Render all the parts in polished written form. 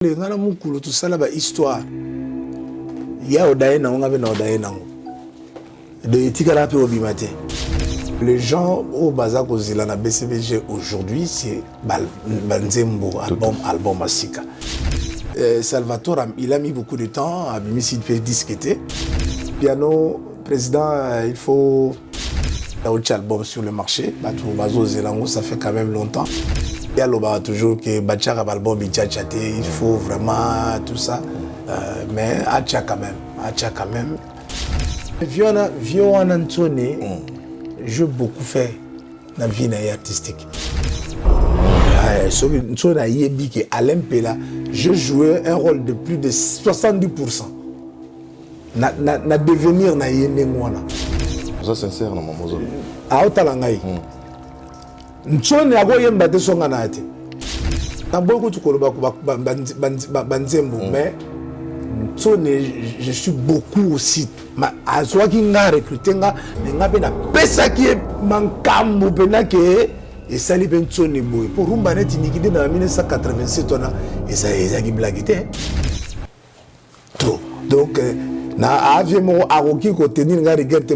Les gens qui tout ça là histoire. Il y a Odaïna, on avait Odaïna. De Tikala pe Obimate. Les gens au Bazar Kozilana BCBG aujourd'hui, c'est Banzembo, album Asika. Salvatore, il a mis beaucoup de temps à Bimisi de disqueter. Piano, président, il faut un autre album sur le marché. Ça fait quand même longtemps. Il y a toujours que Bachara album il faut vraiment tout ça. Mais Acha quand même. Viona Antoni, j'ai beaucoup fait dans la vie artistique. Alain Pela, je jouais un rôle de plus de 70%. Na devenir na yene mwana. Ça sincère na mamozo. A otalangai. Ntone agoyemba te songa na ate. Na beaucoup tu koloba banzembo mais ntone je suis beaucoup aussi ma azwa ki nga recruter nga be na pesa ki mankambo pena ke et sali ben ntone boy pour rumba net nikide na 1987 ona et ça ki blagité. Trop. Donc na aviemo aroki ko tenir nga regette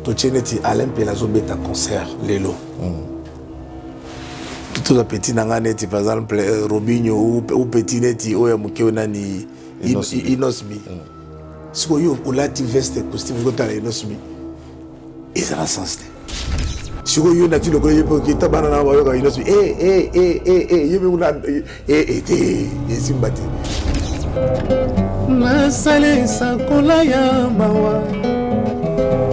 to cheneti Alain Pela zo beta concert lelo. Tout à petit nanganeti par exemple Robinho ou petit neti oya mukeo nani Inosmi. Siko yo ulati veste costume gota la Inosmi. Et ça va sens. Siko yo nati loko yepo kita banana wa yo Inosmi. Yebe una simbati. Nasale sakola ya mawa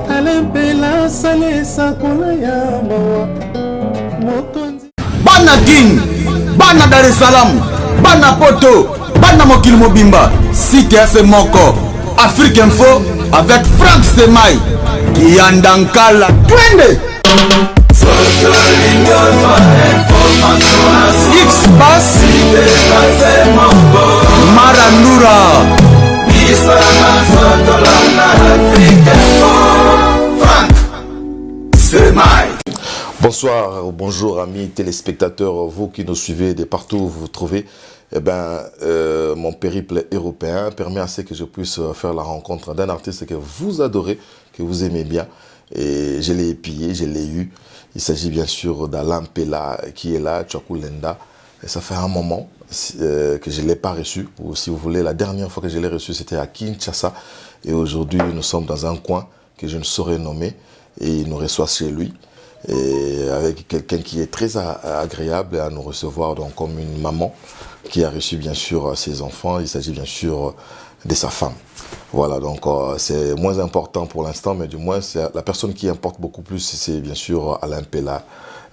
Alain Pela sale sakola ya mawa Mokonzi Bana King, Bana Dar es Salaam, Bana Poto, Bana Mokil Mobimba, Site FM Moko, Afrique Info avec Frank Stemai, Yandankala, Twende X-Bass, Marandura, Frank Stemai. Bonsoir, bonjour amis téléspectateurs, vous qui nous suivez de partout où vous vous trouvez. Mon périple européen permet à ce que je puisse faire la rencontre d'un artiste que vous adorez, que vous aimez bien. Et je l'ai épié, je l'ai eu. Il s'agit bien sûr d'Alain Pela qui est là, Tchakulenda. Et ça fait un moment que je ne l'ai pas reçu. Ou si vous voulez, la dernière fois que je l'ai reçu, c'était à Kinshasa. Et aujourd'hui, nous sommes dans un coin que je ne saurais nommer. Et il nous reçoit chez lui. Et avec quelqu'un qui est très agréable à nous recevoir, donc comme une maman qui a reçu bien sûr ses enfants. Il s'agit bien sûr de sa femme. Voilà, donc c'est moins important pour l'instant, mais du moins la personne qui importe beaucoup plus, c'est bien sûr Alain Pela,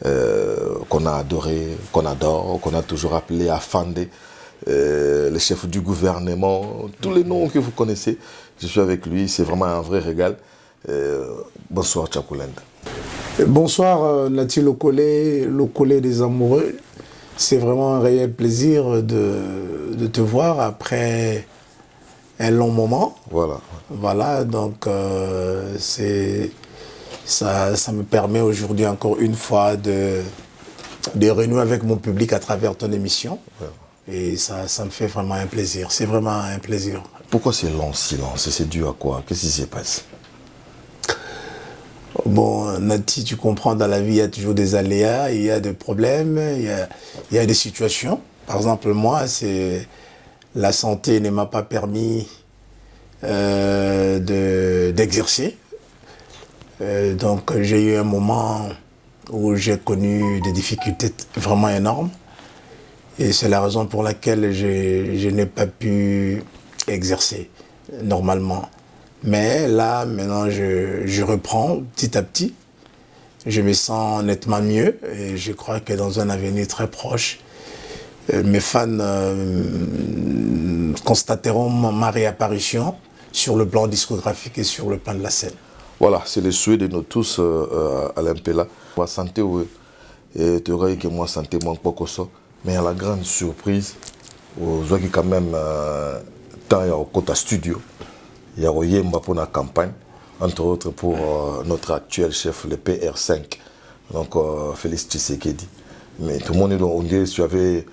qu'on a adoré, qu'on adore, qu'on a toujours appelé Afandé, le chef du gouvernement, tous les noms que vous connaissez. Je suis avec lui, c'est vraiment un vrai régal. Bonsoir Tchakulenda. Bonsoir Nati Lokole des amoureux. C'est vraiment un réel plaisir de te voir après un long moment. Voilà, donc ça me permet aujourd'hui encore une fois de renouer avec mon public à travers ton émission. Et ça me fait vraiment un plaisir. C'est vraiment un plaisir. Pourquoi c'est long silence? C'est dû à quoi? Qu'est-ce qui s'est passé? Bon, Nati, tu comprends, dans la vie, il y a toujours des aléas, il y a des problèmes, il y a des situations. Par exemple, moi, la santé ne m'a pas permis d'exercer. Donc, j'ai eu un moment où j'ai connu des difficultés vraiment énormes. Et c'est la raison pour laquelle je n'ai pas pu exercer normalement. Mais là, maintenant, je reprends petit à petit. Je me sens nettement mieux et je crois que dans un avenir très proche, mes fans constateront ma réapparition sur le plan discographique et sur le plan de la scène. Voilà, c'est le souhait de nous tous, Alain Pela. Moi, santé, oui. Et tu aurais que moi, santé, moi, pas que ça. Mais à la grande surprise, aux gens qui quand même, tant il y a au côté studio. Il y a Oyemba pour la campagne, entre autres pour notre actuel chef, le PR5, donc Félix Tshisekedi. Mais tout le monde, on dit, tu avais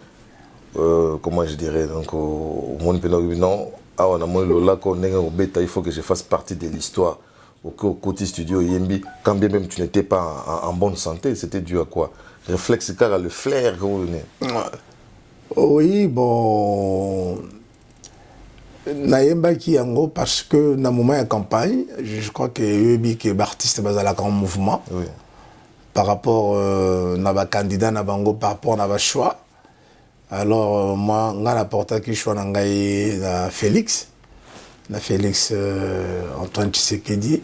comment je dirais, donc au monde non, il faut que je fasse partie de l'histoire. Au côté studio Yembi, quand bien même tu n'étais pas en bonne santé, c'était dû à quoi? Réflexe car le flair que vous venez. Oui, bon. Naïmba qui yango parce que dans le moment de campagne, je crois que Yembi qui est artiste basé en mouvement. Oui. Par rapport à candidat na bango par rapport à choix. Alors moi on a apporté que choix na Félix Antoine Tshisekedi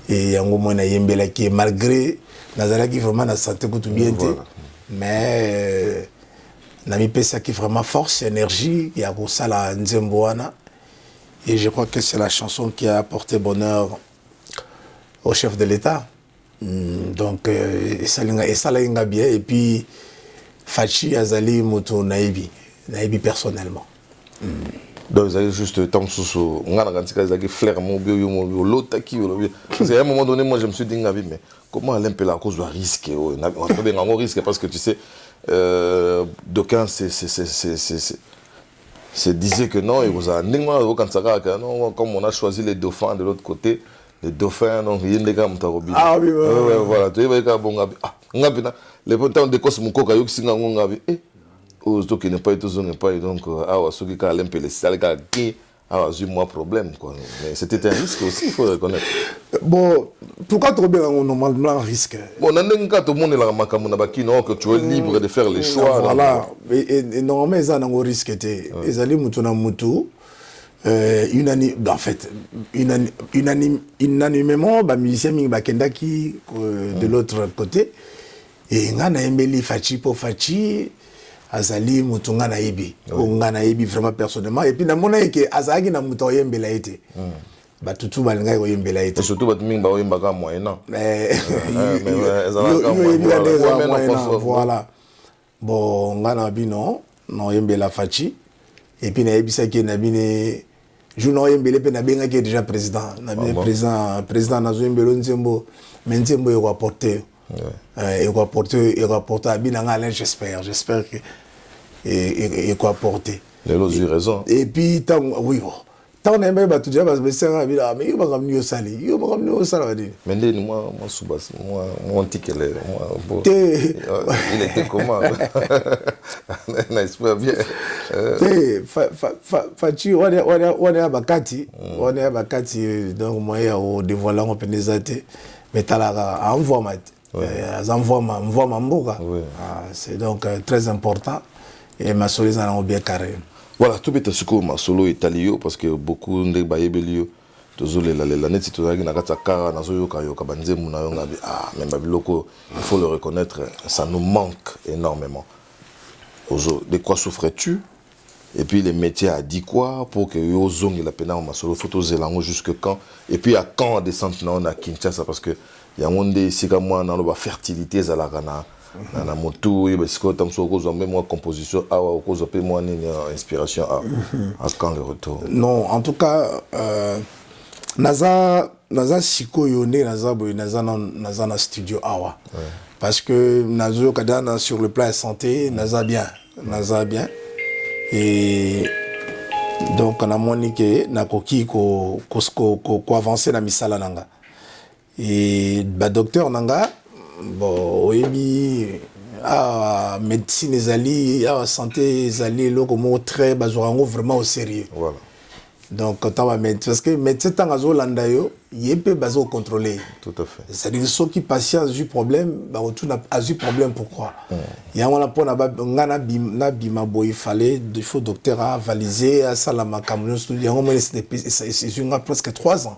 et yango moi na yembela qui malgré nazala qui vraiment na santé tout bien voilà. Mais na mi pesa qui vraiment force énergie il y a ça la nzemboana et je crois que c'est la chanson qui a apporté bonheur au chef de l'État. Donc ça l'inga bien et puis Fachi Azali Moto Naïbi personnellement. Donc vous avez juste tant sous on a quand flair mon bio l'autre qui c'est à un moment donné moi je me suis dit mais comment aller un peu la cause de risque on a un risque parce que tu sais d'aucuns c'est disait que non et vous a non comme on a choisi les dauphins de l'autre côté. Les dauphins, donc il y a des gars qui ont ah oui, voilà. Tu vois, les pontons de cosmo coca, ils sont en train de qui n'est pas été donc ceux qui ont un peu les salles qui ont eu moins problème quoi. Mais c'était un risque aussi, il faut reconnaître. Bon, pourquoi trop bien normalement un risque? Bon, on a un cas tout le monde là que tu es libre de faire les choix. Voilà, et normalement ils ont un risque était. Ils allaient mutuna mutu. En fait, unanimement, les musiciens qui de l'autre côté, et on a aimé Fachi pour Fachi, Azali Moutunga Naïbi, on a Naïbi vraiment personnellement, et puis dans mon avis, Azagi n'a Moutoyen Belaïté. Batutu Balinga Belaïté. Et surtout, Batuming Baoyen Baga moyen. Voilà. Bon, on a Bino, non Yembela Fachi, et puis Naïbisa qui n'a biné. Je n'ai pas déjà président. Président Nazo Mbelo Nzembo, mais Nzembo il va apporter. Il va apporter à Binanga, j'espère que il va apporter. Il a raison. Et puis, oui, tant on aime tout déjà parce que c'est un mais il va ramener au sali. Il va ramener au sali. Mais moi, mon ticket, il était comment? N'espère bien. Fachi, on est à Bakati, donc moi, il y a des dévoilant au pénézaté, mais tu as envoie ma mboga. C'est donc très important et ma solis en bien carré. Voilà, tout est ce que ma solo italien parce que beaucoup de baïbelio. Il faut le reconnaître, ça nous manque énormément. De quoi souffrais-tu? Et puis les métiers a dit quoi pour que Yozong il a peine en solo photo zélango jusque quand? Et puis à quand descente on a Kinshasa parce que il y a un monde ici comme moi dans la fertilité à la Ghana. Dans la moto, il y a une composition, une inspiration à quand le retour? Non, en tout cas, naza siko yone naza na studio awa parce que nazo kadana sur le plan de santé naza bien et donc on a monique na koki ko avancer na misala nanga et ba docteur nanga bon oyebi médecine ezali santé ezali loko mo très bazorango vraiment au sérieux. Voilà. Donc, parce que médecin tangazo landayo, il peut baser contrôler. Tout à fait. C'est-à-dire ceux qui patients ont eu problème, bah retour a eu problème pourquoi? Il y a un point il fallait il faut docteur a valiser à salama Cameroun il y a c'est presque 3 ans.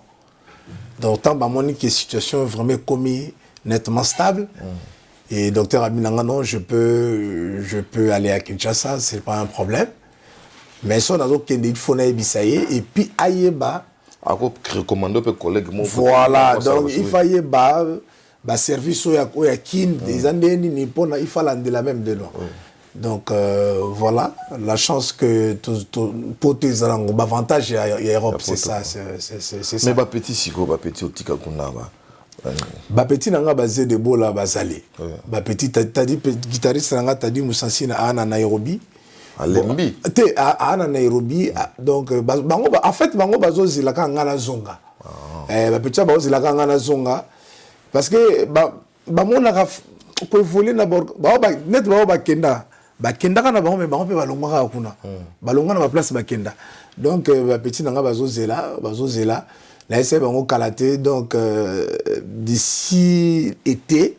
Donc tant bah mon situation vraiment commis nettement stable. Et docteur a dit non je peux aller à Kinshasa, c'est pas un problème. Mais ça, il faut et puis aïeba. Voilà, donc il fallait service au kin des années il fallait de la même de nous. Donc voilà, la chance que pour tes avantages il y a Europe, c'est ça, c'est ça. Mais petit siko, petit au tika kunaba. Petit nanga basé de bola basali. Petit t'as dit guitariste nanga t'as dit Moussansi na Nairobi. à Lembi. Te à Nairobi, donc en fait bango bazo zilaka ngana zonga. Ba petit bazo zilaka ngana zonga parce que ba mona ka ko voler na ba net ba kenda kana bango mais bango pe balongwa ka kuna. Balongwa na ba place ba kenda. Donc ba petit nanga bazo zela là c'est bango kalaté donc d'ici été.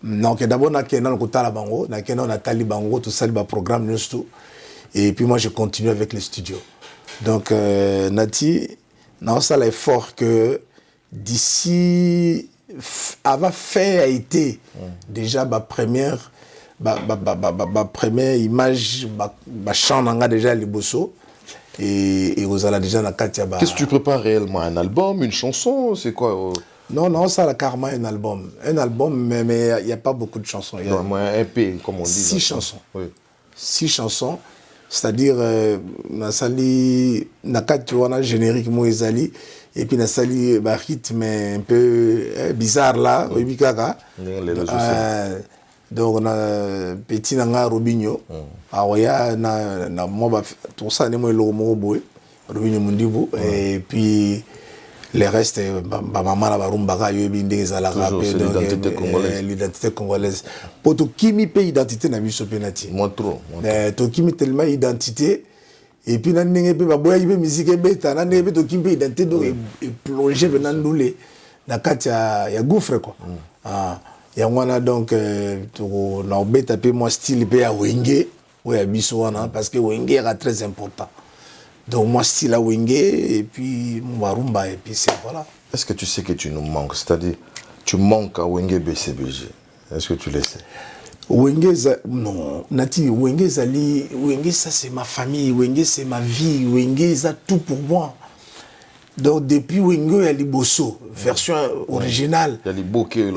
Donc d'abord na kena na kotala bango, na kena na tali bango tout ça le programme nous tout. Et puis moi je continue avec les studios. Donc Nati non ça l'effort que d'ici avant fait a été déjà ma première image ma chant nanga déjà les bosso et vous allez déjà na katia ba. Qu'est-ce que tu prépares réellement, un album, une chanson, c'est quoi? Non, ça, carrément un album. Un album, mais il n'y a pas beaucoup de chansons. Il y a un EP, comme on dit. 6 chansons. Oui. 6 chansons. C'est-à-dire, on a générique, Moïsali, et puis on a sali un rythme un peu bizarre là, donc on a Petit Nanga Robinho. Alors, il y a tout ça, Robinho Mundibu, et puis. Les restes, maman la barumba l'identité congolaise. L'identité congolaise. Pour tout qui mi paye identité na biso penati. Moi trop. Tout qui mi tellement identité et puis nan ndenge pe ba boya be musique beta nan ndenge to qui mi identité donc et plonger venant doulé na kati ya gouffre quoi. Ah ya ngwana donc to na beta pe moi style pe ya wenge ou ya biso wana parce que wenge est très important. Donc moi style à Wenge et puis Mwarumba et puis c'est voilà. Est-ce que tu sais que tu nous manques? C'est-à-dire, tu manques à Wenge BCBG. Est-ce que tu le sais? Wenge, non. Nati, Wenge Zali, Wenge ça c'est ma famille, Wenge c'est ma vie, Wenge ça tout pour moi. Donc depuis Wenge il y a Liboso, version originale. Il y a Liboké,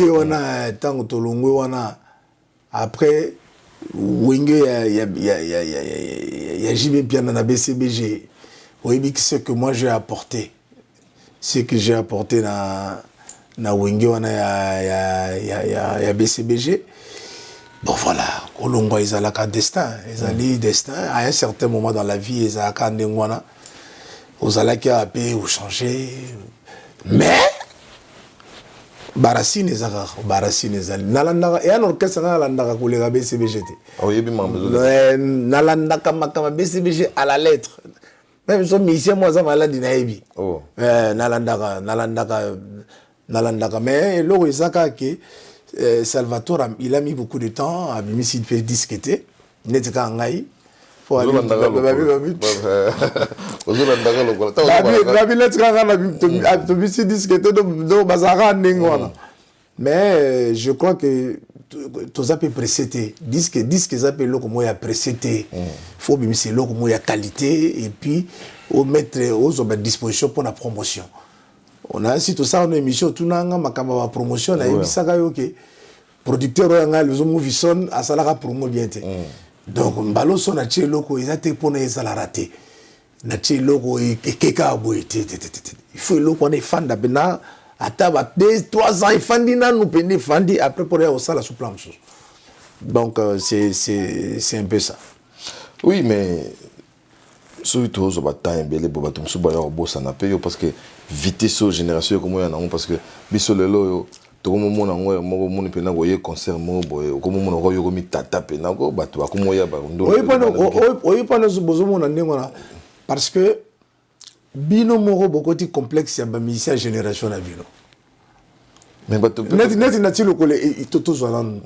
on a tant Tolongo, on a après. Wenge il y a JB Piana na BCBG. Oui, ce que moi j'ai apporté. Ce que j'ai apporté na Wenge on a y a BCBG. Bon voilà, Kolongo ils ont un destin, ils ont destin à un certain moment dans la vie ils ont un ndengwana. Ils ont un peu ou changer. Mais Barasine ezaka Barasine ezali nalandaka et un orchestre nalandaka kolega BCBG nalandaka makama BCBG à la lettre même son musicien moi ça malade naebi nalandaka mais loro ezaka que Salvatore il a mis beaucoup de temps à bimisi fait disqueter netika ngai pour aller mais je crois que tout ça peut précéder disque ça peut comme il y a précédé faut bien c'est là comme il y a qualité et puis au mettre aux disposition pour la promotion on a ainsi tout ça en émission tout nanga makamba promotion na ebisaka yo ke producteur nga les movie son à ça la promo bien té donc mbalo son na tie loko ezate pona ezala raté na tie loko ekeka boité il faut loko na fan da bena ataba 2-3 ans fandi na nous pende fandi après pour au sala sous plan donc c'est un peu ça. Oui mais surtout aux batailles belé bobatum subaya bossa na payo parce que vitesse aux générations comme ya na parce que biso lelo tout le monde a un peu de concert, comme on a eu tata penago, bateau, comme on y a parce que bino moro beaucoup de complexe ya ba musicien génération na bino. Mais bateau. Net nati lokole to zoanan.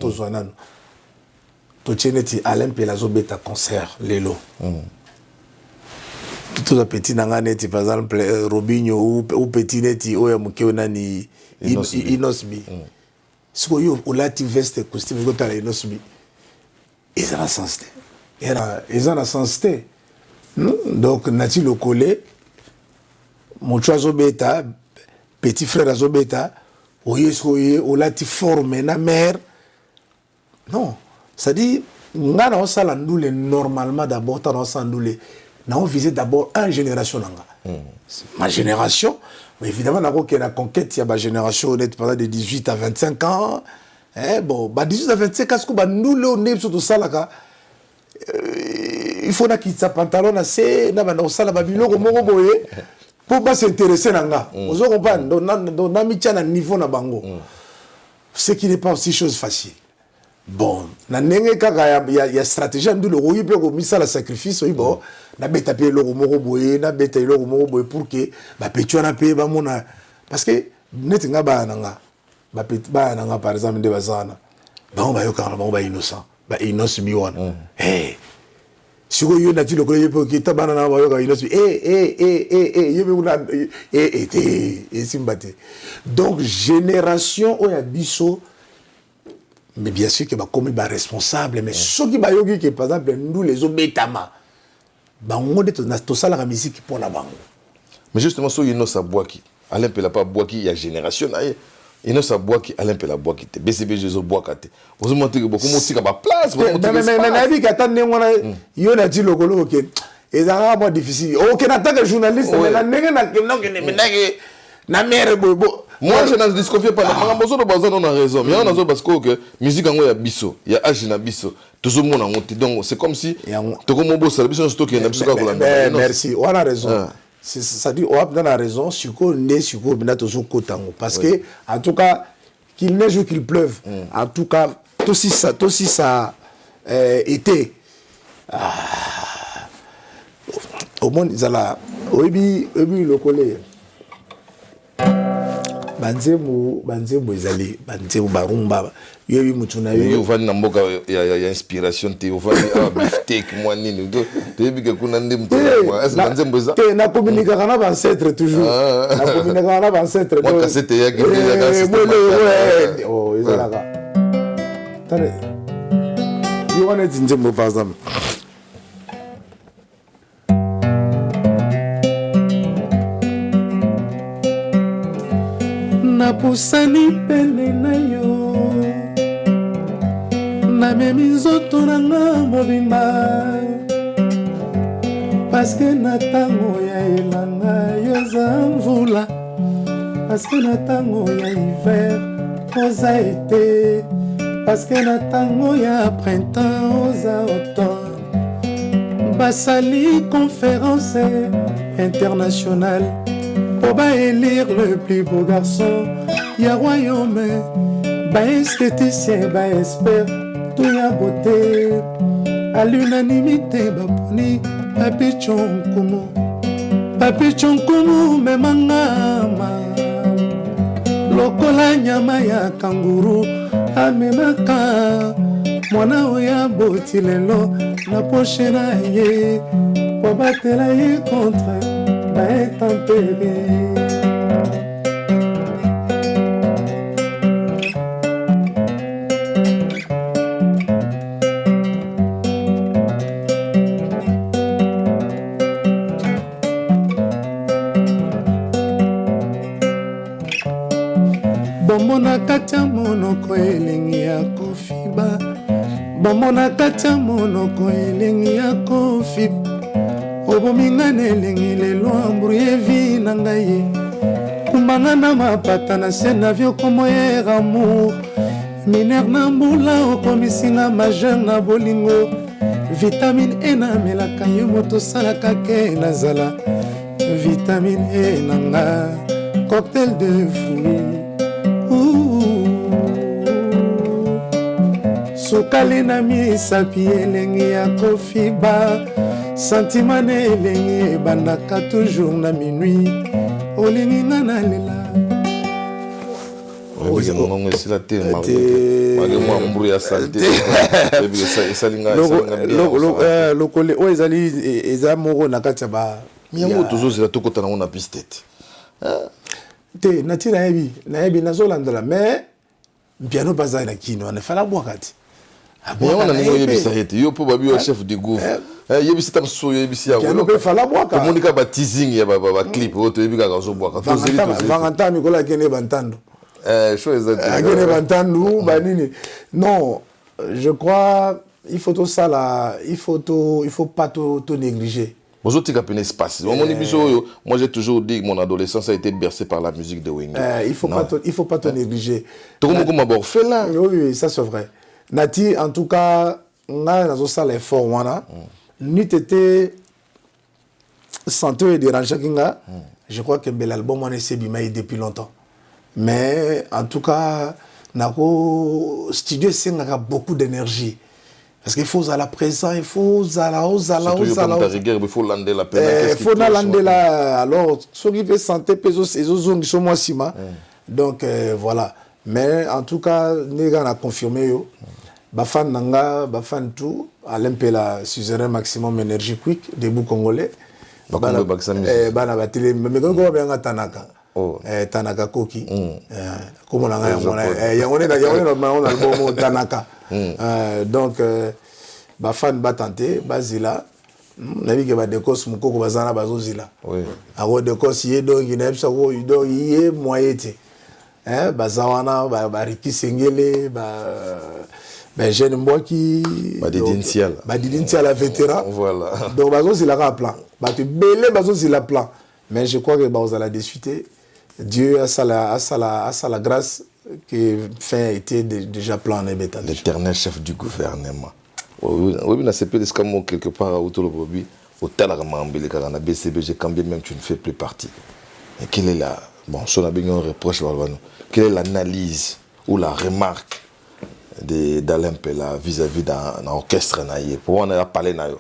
To cheneti Alain Pelazo beta concert lelo. Tout le petit nanga neti par exemple Robinho ou petit neti oya mukeo nani Inosbi. Ce que yo olati veste costume go tala Inosbi. Ils ont la sensité. Donc nati le collé Mochoazo beta petit frère azo beta oye olati forme na mère. Non, ça dit ngana on sala ndule normalement d'abord on sala ndule. On visait d'abord une génération. Ma génération, mais évidemment, la conquête, il y a ma génération honnête pendant de 18 à 25 ans. Bon, 18 à 25 ans, nous, on est sur tout ça là. il faut na kitsa pantalon na se na bana osala ba biloko moko boye pour pas s'intéresser na nga. Vous comprenez donc na mitia na niveau na bango. Ce qui n'est pas aussi chose facile. Bon, na nenge kaka ya stratégie ndu le royi pe ko misa la sacrifice bon na beta pe lo moko boye na beta lo moko boye pour que ba petio na pe ba mona parce que net nga ba nanga ba petit ba nanga par exemple de bazana ba on ba yo kana ba innocent ba innocent mi wana siko yo na ti lo ko yepo ki ta bana na ba yo ka innocent yebe una simbate donc génération o ya biso. Mais bien sûr que bah comme bah responsable mais ceux qui bah yogi que par exemple nous les obétama bah on est tout ça la musique pour la banque. Mais justement so yino sa boaki Alain Pela pas boaki il y a génération aye yino sa boaki Alain Pela boaki te BCB Jezo boakate vous montrer que beaucoup motika ba place mais na bi kata ngona yo na ti lokolo ok et ça va difficile ok na tant que journaliste mais na nenge na mère bobo. Moi, je ne disconfie pas. On a raison. Mais on a raison parce que la musique en a biso. Il y a âge na biso. Tout le monde a monté. Donc, c'est comme si. Merci. On a raison. Ça dit, on a raison. Parce que, en tout cas, qu'il neige ou qu'il pleuve, en tout cas, tout si ça été. Au monde, ils allaient. Obi, le collègue. Banzemu ezali banzemu barumba yebi mutuna yo vani na mboka ya inspiration te ovani beefsteak moi nini te bika kuna ndem te moi est banzemu eza te na communiquer kana ba ancêtre toujours na communiquer kana ba ancêtre moi cassette ya ki te oh ezala ka tare yo wana nzembo par exemple napusani pene na yo namemi nzoto na nga mobimba paske na ntango ya elanga yoza mvula paske na ntango ya hiver oza ete paske na ntango ya printemps oza automne basali conférence internationale pour élire le plus beau garçon, y'a royaume, bah esthéticien, bah expert, tout y'a beauté, à l'unanimité, bah poni, papi chonkumu, me mangama, lokola nyama ya kanguru, amemaka, mwana oya boti lelo, na poche na ye, pour battre la ye contre. Bomona katia monoko elengi ya kofiba bomona katia monoko elengi ya kofiba obomingana elengi lelo ambrouye vi na ngai kumbanga na mapata na se na vio komo ye amour minere na mbula okomisinga majeur na bolingo vitamine E namelaka yo moto osalaka ke nazala vitamine E na nga cocktail de fruits sukali na misapi elengi ya kofiba sentiment ne elengi ebandaka toujours na minuit olingi nga na lela lokole oyo ezali eza moko na kati ya ba miyango tozozela tokota nango na piste te nati nayebi nazolandela mais piano bazali na kino anefala bwaka te wana ningo yebisa ete yo mpo babi wa chef de gouffre yebisi ta mosusu oyo yebisi yango tomonika bateasing ya baclip oyo toyebi kaka ozobwaka vanganta mikolo akende bantando akende bantandu banini non je crois il faut tosala il faut pas to négliger. Bozotika pene espace. Moi j'ai toujours dit que mon adolescence a été bercée par la musique de Wenge. Il faut pas te négliger. Tout le monde fait là. Oui, ça c'est vrai. Nati, en tout cas, nga nazo sala effort wana ni tete santé et dérange kinga je crois que l'album on essaie bimaï depuis longtemps mais en tout cas nako studio sengaka beaucoup d'énergie parce qu'il faut à la présent il faut à la il faut lander la peine il faut lander la alors ce qui fait santé pesos et zone sont moi sima donc voilà mais en tout cas nega na confirmé yo bafan nanga bafan tout Alain Pela suzerain maximum énergie quick debout congolais bana batele mais quand on va Tanaka Tanaka Koki comme on a on album Tanaka donc bafan batante bazila nabi ke ba dekos mukoko bazana bazozila aro dekos ye donc ina bisa ko ido ye moyete bazawana ba rikisengele ben jeune moi qui badidintia la vétéran voilà donc bazozila ka plan ba te belé bazozila plan mais je crois que bazala discuter Dieu a la grâce que fin a été déjà plané bêta l'éternel chef du gouvernement oui na CP comme quelque part autour le bobby hôtel à Mambele car na BCBG quand bien même tu ne fais plus partie et quelle est la bon son a bien un reproche quelle est l'analyse ou la remarque d'Alain Pela vis-à-vis d'un orchestre naïe pour on a parlé na yo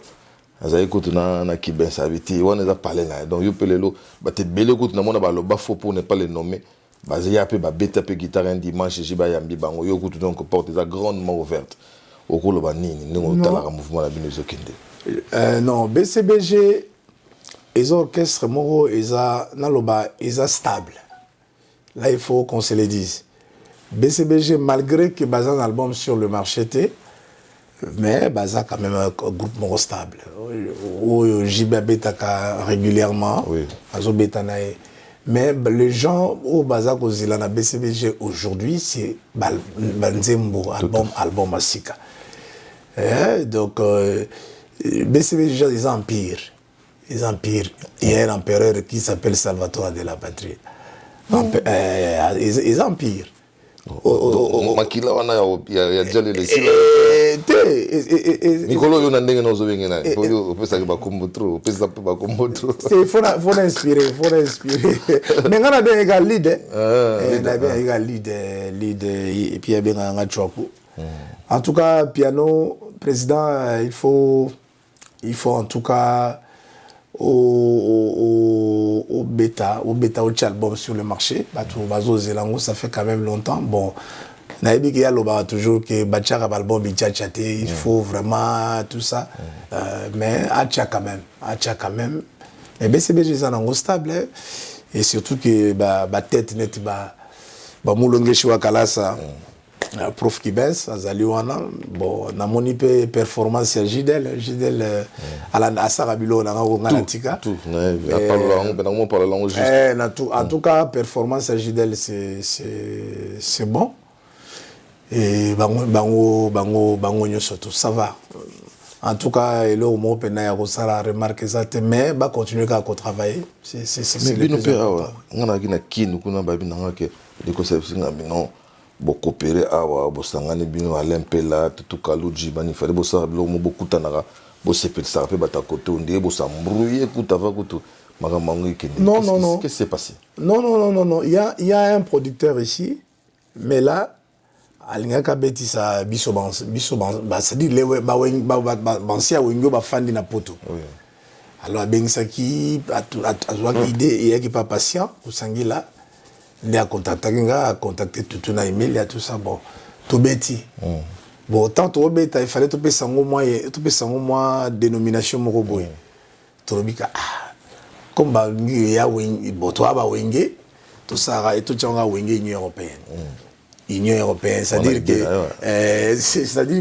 aza écoute na kiben saviti on a parlé na donc yo pelelo ba te belé écoute na mona ba lo ba faux pour ne pas les nommer ba ya pe ba beta pe guitare un dimanche jiba yambi bango yo écoute donc porte est grandement ouverte au kolo ba nini ngo tala ka mouvement la bino zokende non BCBG les orchestres moro eza na loba eza stable là il faut qu'on se le dise BCBG malgré que bazan album sur le marché était mais baza quand même un groupe moro stable où Jiba betaka régulièrement azo betanae mais les gens au baza kozila na BCBG aujourd'hui c'est Banzembo album Asika donc BCBG des empires il y a un empereur qui s'appelle Salvatore de la Patrie les empires makila wana ya jale le sila Nicolo yo na ndenge no zo bengena yo pesa ba komotro pesa ba komotro c'est faut inspirer mais ngana de ga lead na be ga lead et puis ya benga nga chwaku en tout cas piano président il faut en tout cas au bêta au album sur le marché ça fait quand même longtemps bon naïbi qu'il y a toujours que bachara album il faut vraiment tout ça mais acha quand même mais BCBG ça n'est stable et surtout que ba tête net ba moulonge chwa kalasa prof qui baisse azali wana bon na moni pe performance ya Gidel ala asarabilo na ngana tika tout parle juste na tout en tout cas performance ya Gidel c'est bon et bango nyoso tout ça va en tout cas et là au moins pena ya kosala remarque ça mais ba continuer à travailler c'est le plus important ngana kina kinu kuna babi nanga ke de conception ngabino bo coopérer awa bo sangane bino Alain Pela tout kaluji bani fere bo sa bilo mo bokutanaka bo sepel sa pe bata côté onde bo sa mbrouiller kutava kutu magamangi ke non qu'est-ce qui s'est passé non il y a un producteur ici mais là alingaka betisa biso c'est dire les bansia wengo ba fandi na poto alors bengsaki azwaki idée et qui pas patient osangila il a contacté tout na email et tout ça bon tout beti bon tant tout beta il fallait tout payer moins dénomination moko boy to bika comme ba ya wen bon toi ba wenge tout ça et tout tchanga wenge Union européenne c'est-à-dire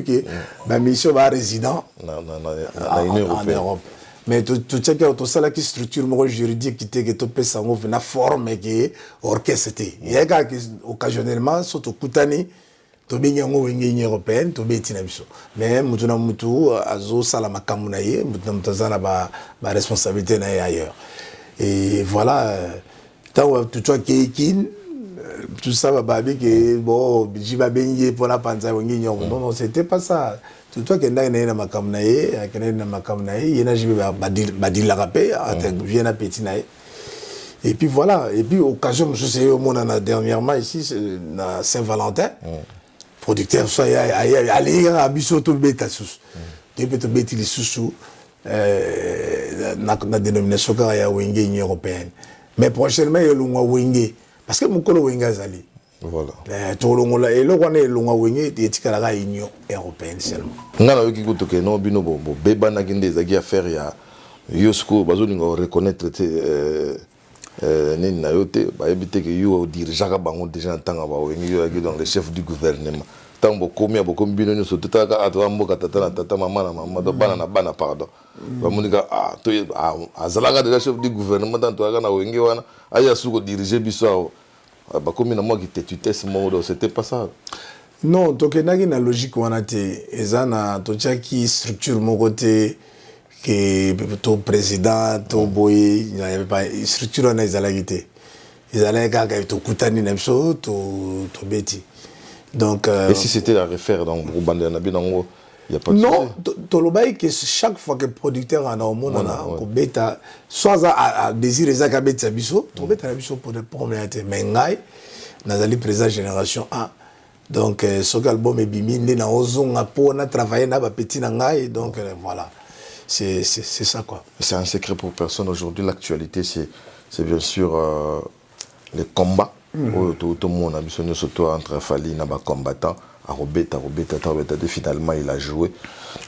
que ma mission va résident en Europe mais tout ça qui structure juridique qui était que tout peut s'en na forme qui orchestre il y a occasionnellement surtout kutani to binyango wengine européenne to betina biso mais mutuna mutu azo sala makamu na ye mutazana ba responsabilité na ailleurs et voilà tant tout toi qui tout ça babi que bon jiba benye pour la panza wengine non c'était pas ça toi qui na na makamnaye na makamnaye yena jibe badila rapé vient à petit nae. Et puis voilà, et puis occasion je sais au monde dernièrement ici na Saint-Valentin. Producteur soit aller à bisoto beta sous. Depuis to beti les sous na dénomination car ya wenge Union européenne. Mais prochainement il y a wenge parce que mon colo wenge zali. Voilà. Tout le monde et le roi est long wenge et tikala Union européenne seulement. Ngana yoki kutoke no bino bo beba na ginde zagi affaire ya yosko bazoni ngo reconnaître nini na yote ba ebite ke yo dirigeant bango déjà en temps ba wenge yo yaki donc le chef du gouvernement. Tant beaucoup mieux beaucoup bien nous surtout ta ka atwa mboka tata na tata mama na mama do bana na bana pardon ba munika to azalaga déjà chef du gouvernement tant to na wenge wana aya suko diriger biso ba comme na moi qui te tutesse modo c'était pas ça. Non, donc il y a une logique où on a été, qui structure mon côté, que ton président, ton boy, il n'y avait pas structure on a été. Ils allaient quand ils ont coutani n'imso, ton bêtis. Donc. Et si c'était la référence donc au bandé na binango, il y a pas de. Non, ton lobaï que chaque fois que le producteur en a au monde on a, qu'on bêta, soit à désirer ça qu'à bêta biso, ton bêta biso pour des problèmes mais ngai, nazali président génération 1. Donc ce album est biminde na ozonga po na travailler na ba petit na ngai donc voilà. C'est ça quoi. C'est un secret pour personne aujourd'hui l'actualité c'est bien sûr les combats tout le monde a besoin surtout entre Fally na ba combattant à Robeta finalement il a joué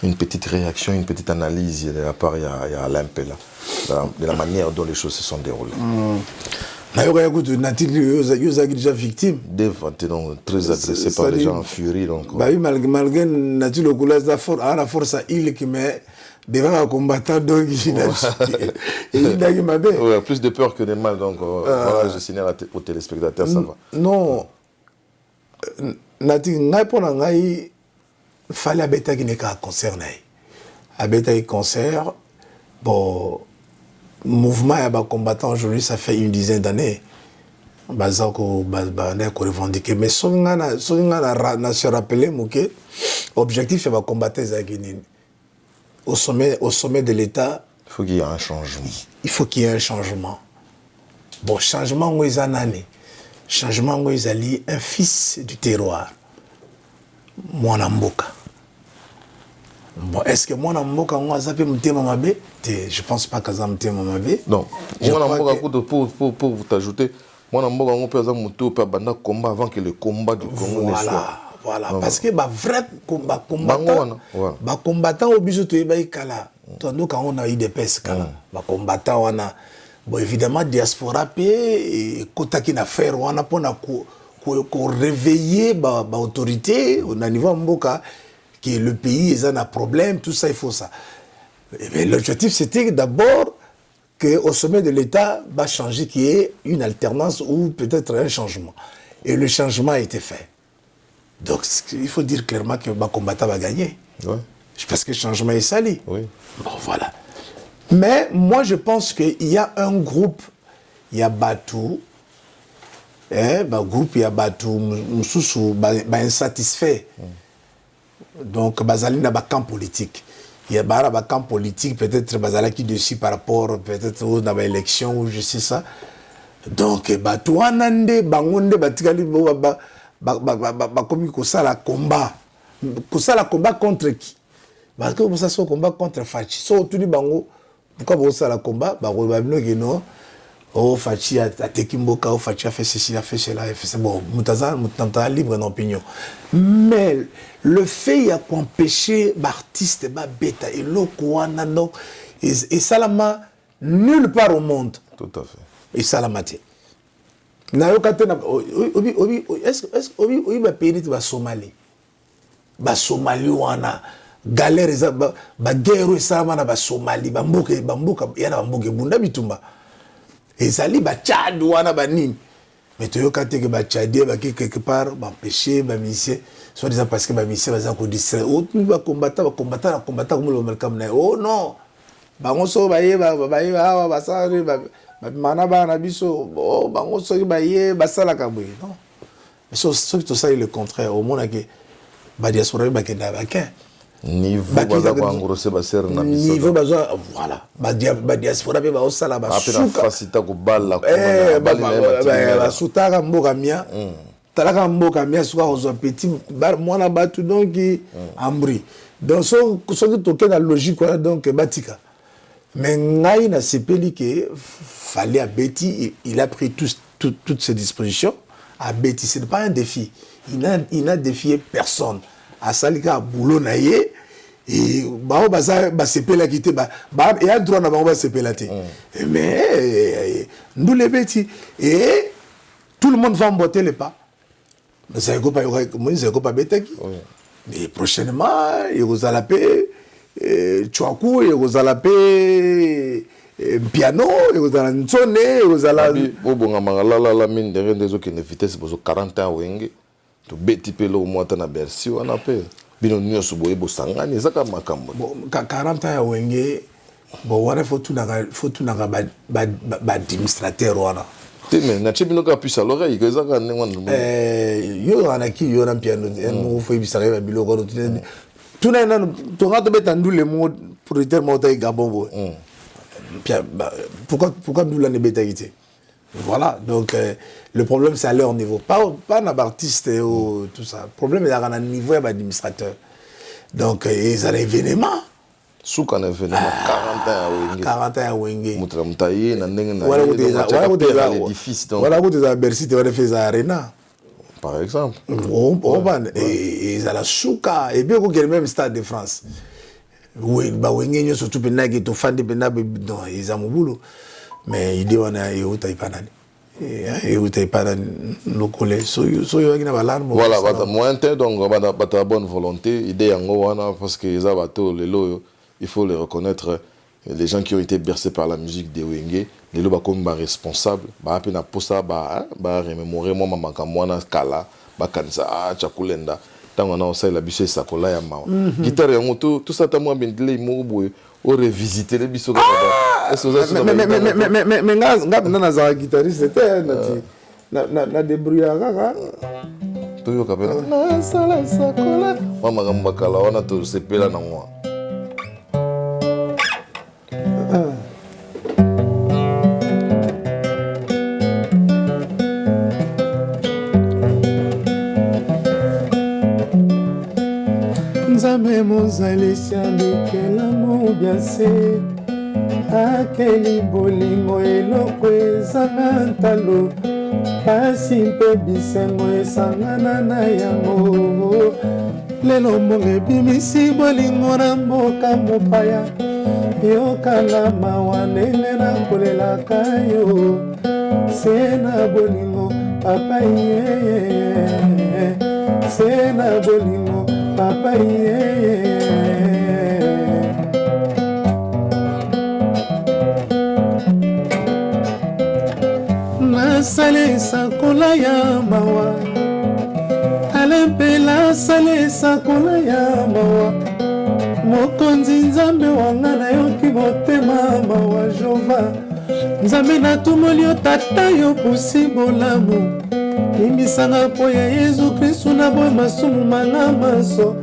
une petite réaction une petite analyse de la part il y a Alain Pella de la manière dont les choses se sont déroulées. Ils déjà victime. Très agressé par les gens en furie. Donc, bah oui, malgré Nati le coulage à la force à il qui met devant un combattant donc il a eu plus de peur que de mal. Donc voilà, je signale aux téléspectateurs, ça va. Non, Nati, il fallait abeta qui n'est qu'à concerner. Abeta il concert, bon. Mouvement et combattant aujourd'hui ça fait une dizaine d'années bazako ko revendiquer mais songa na se rappeler moké objectif est combattre au sommet de l'état il faut qu'il y ait un changement. Il faut qu'il y ait un changement. Bon changement où ils anani changement où ils alli un fils du terroir Mwana Mboka. Bon, est-ce que moi, je pense pas que ça me non. Pour vous t'ajouter, moi, on peut combat avant que le combat du Congo ne soit. Voilà, parce que vrai combattant au biso to kala. Donc on a eu des pèses kala. Combattant on a bon évidemment diaspora et kotaki na faire on a pour réveiller ba autorité au niveau Mboka que le pays est un problème, tout ça, il faut ça. L'objectif, c'était d'abord qu'au sommet de l'État va changer, qu'il y ait une alternance ou peut-être un changement. Et le changement a été fait. Donc, il faut dire clairement que le combattant va gagner. Ouais. Parce que le changement est sali. Oui. Bon, voilà. Mais moi, je pense qu'il y a un groupe, il y a Batou, groupe, il y a Batou, Moussoussou, insatisfait. Donc, Bazali n'a pas camp politique. Il y a un camp politique, peut-être Bazali qui dessus par rapport, peut-être aux élections ou je sais ça. Donc, Batouanande, Bangonde, Batikali, comme ça la combat. Ça la combat contre qui? Parce que ça soit combat contre Fachi. So, tout le bango, pourquoi ça la combat? Non. Oh, Fachi a Tekimboka, oh, Fachi a fait ceci, a fait cela, a fait ça. Bon, Moutaza libre d'opinion. Mais le fait il y a qu'empêcher l'artiste, bêta et l'okouana, non. Et ça l'a nulle part au monde. Tout à fait. Et ça l'a maté. Est-ce que va payer la Somalie? La Somalie, wana galère, la guerre, ça va Somalie, Bambouk, il y a Bambouk, Bunda Bitumba. Et ça li ba Tchad wana ba nini. Mais tu yoka te que ba Tchadien ba quelque part ba empêcher ba misien soit disant parce que ba misien va ko distraire. Oh tu va combattre comme le malcam na. Oh non. Ba ngoso ba ye ba ça ba mana ba na biso. Oh ba ngoso ba ye ba sala ka boy. Non. Mais tout ça est le contraire au monde que ba diaspora ba kenda ba ken. niveau baza ko engrosser ba ser na biso niveau baza voilà ba diaspora pe ba osala ba suka facilita ko balla ko ba sutaka mboka mia talaka mboka mia suka ozo petit mwana batu donc ambri donc so que toke na logique voilà donc batika mais ngai na sepeli que fallait à Betty il a pris toutes ses dispositions à Betty c'est pas un défi il n'a défié personne à salika boulot naie et bah sepela quitté et a droit na ba sepela té mais nous les Betty et tout le monde va emboîter les pas mais ça y pas betaki mais prochainement il vous a la paix Chouakou, et vous allez piano, et vous allez sonner, et vous allez. Bon, la mine derrière des autres qui ne vitesse pour 40 ans, wenge, tu bêtis pelo au moins t'en aberci, on appelle. Bino nyo suboye bo sangani, ça comme makambo. Bon, 40 ans wenge, bon, voilà faut tout naga administrateur voilà. Mais na chebino ka puisse à l'oreille, que ça quand yo anaki yo na piano, on faut ibisare ba bilo ko tout n'a tu regardes bien tous les mots pour le terme de Gabon. Pourquoi nous l'avons bétaïté? Voilà, donc le problème c'est à leur niveau, pas un artiste et tout ça. Le problème est à un niveau administrateur. Donc ils ont un événement. Sous un événement 40 ans à Wenge. Moutramtaïe, Nandeng, voilà où des Bercy, tu vas faire ça Arena. Par exemple. Et ils ont la souka, et bien que le même stade de France. Oui, Wenge, surtout Penag, tu fan de Penag, ils ont mon boulot. Mais il dit on a eu Taïpanan. Et où Taïpanan, le collège, voilà, moins donc, la bonne volonté, idée en parce que les abattos, les loyaux, il faut les reconnaître. Les gens qui ont été bercés par la musique de Wenge, les lois comme responsables, na posa remémorer moi maman kamwana kala, kanza chakulenda, tant on a aussi la biche sakola ya mao. Guitare yango tout ça ta moi bendele mo boy au revisiter les biso mais nga za guitariste c'était na débrouillard to yo kapela na sala sakola mama kamba kala wana to sepela na moi. Nzambe mozalisi abikela mobiase akeli bolingo eloko ezanga ntalo kasi mpe bisengo esangana na yango lelo mbongo ebimisi bolingo na mboka mopaya yokala mawa ndenge nakolelaka yo se na bolingo papa ye se na bolingo papa ye nasalisa kola ya mawa alempela salisa kola ya mawa mokonzi nzambe wanga nayoki motema mawa jova nzambe natumoli yo tata yo pusi bolamu limbisanga po ya yezu kristu na boye masumu manga maso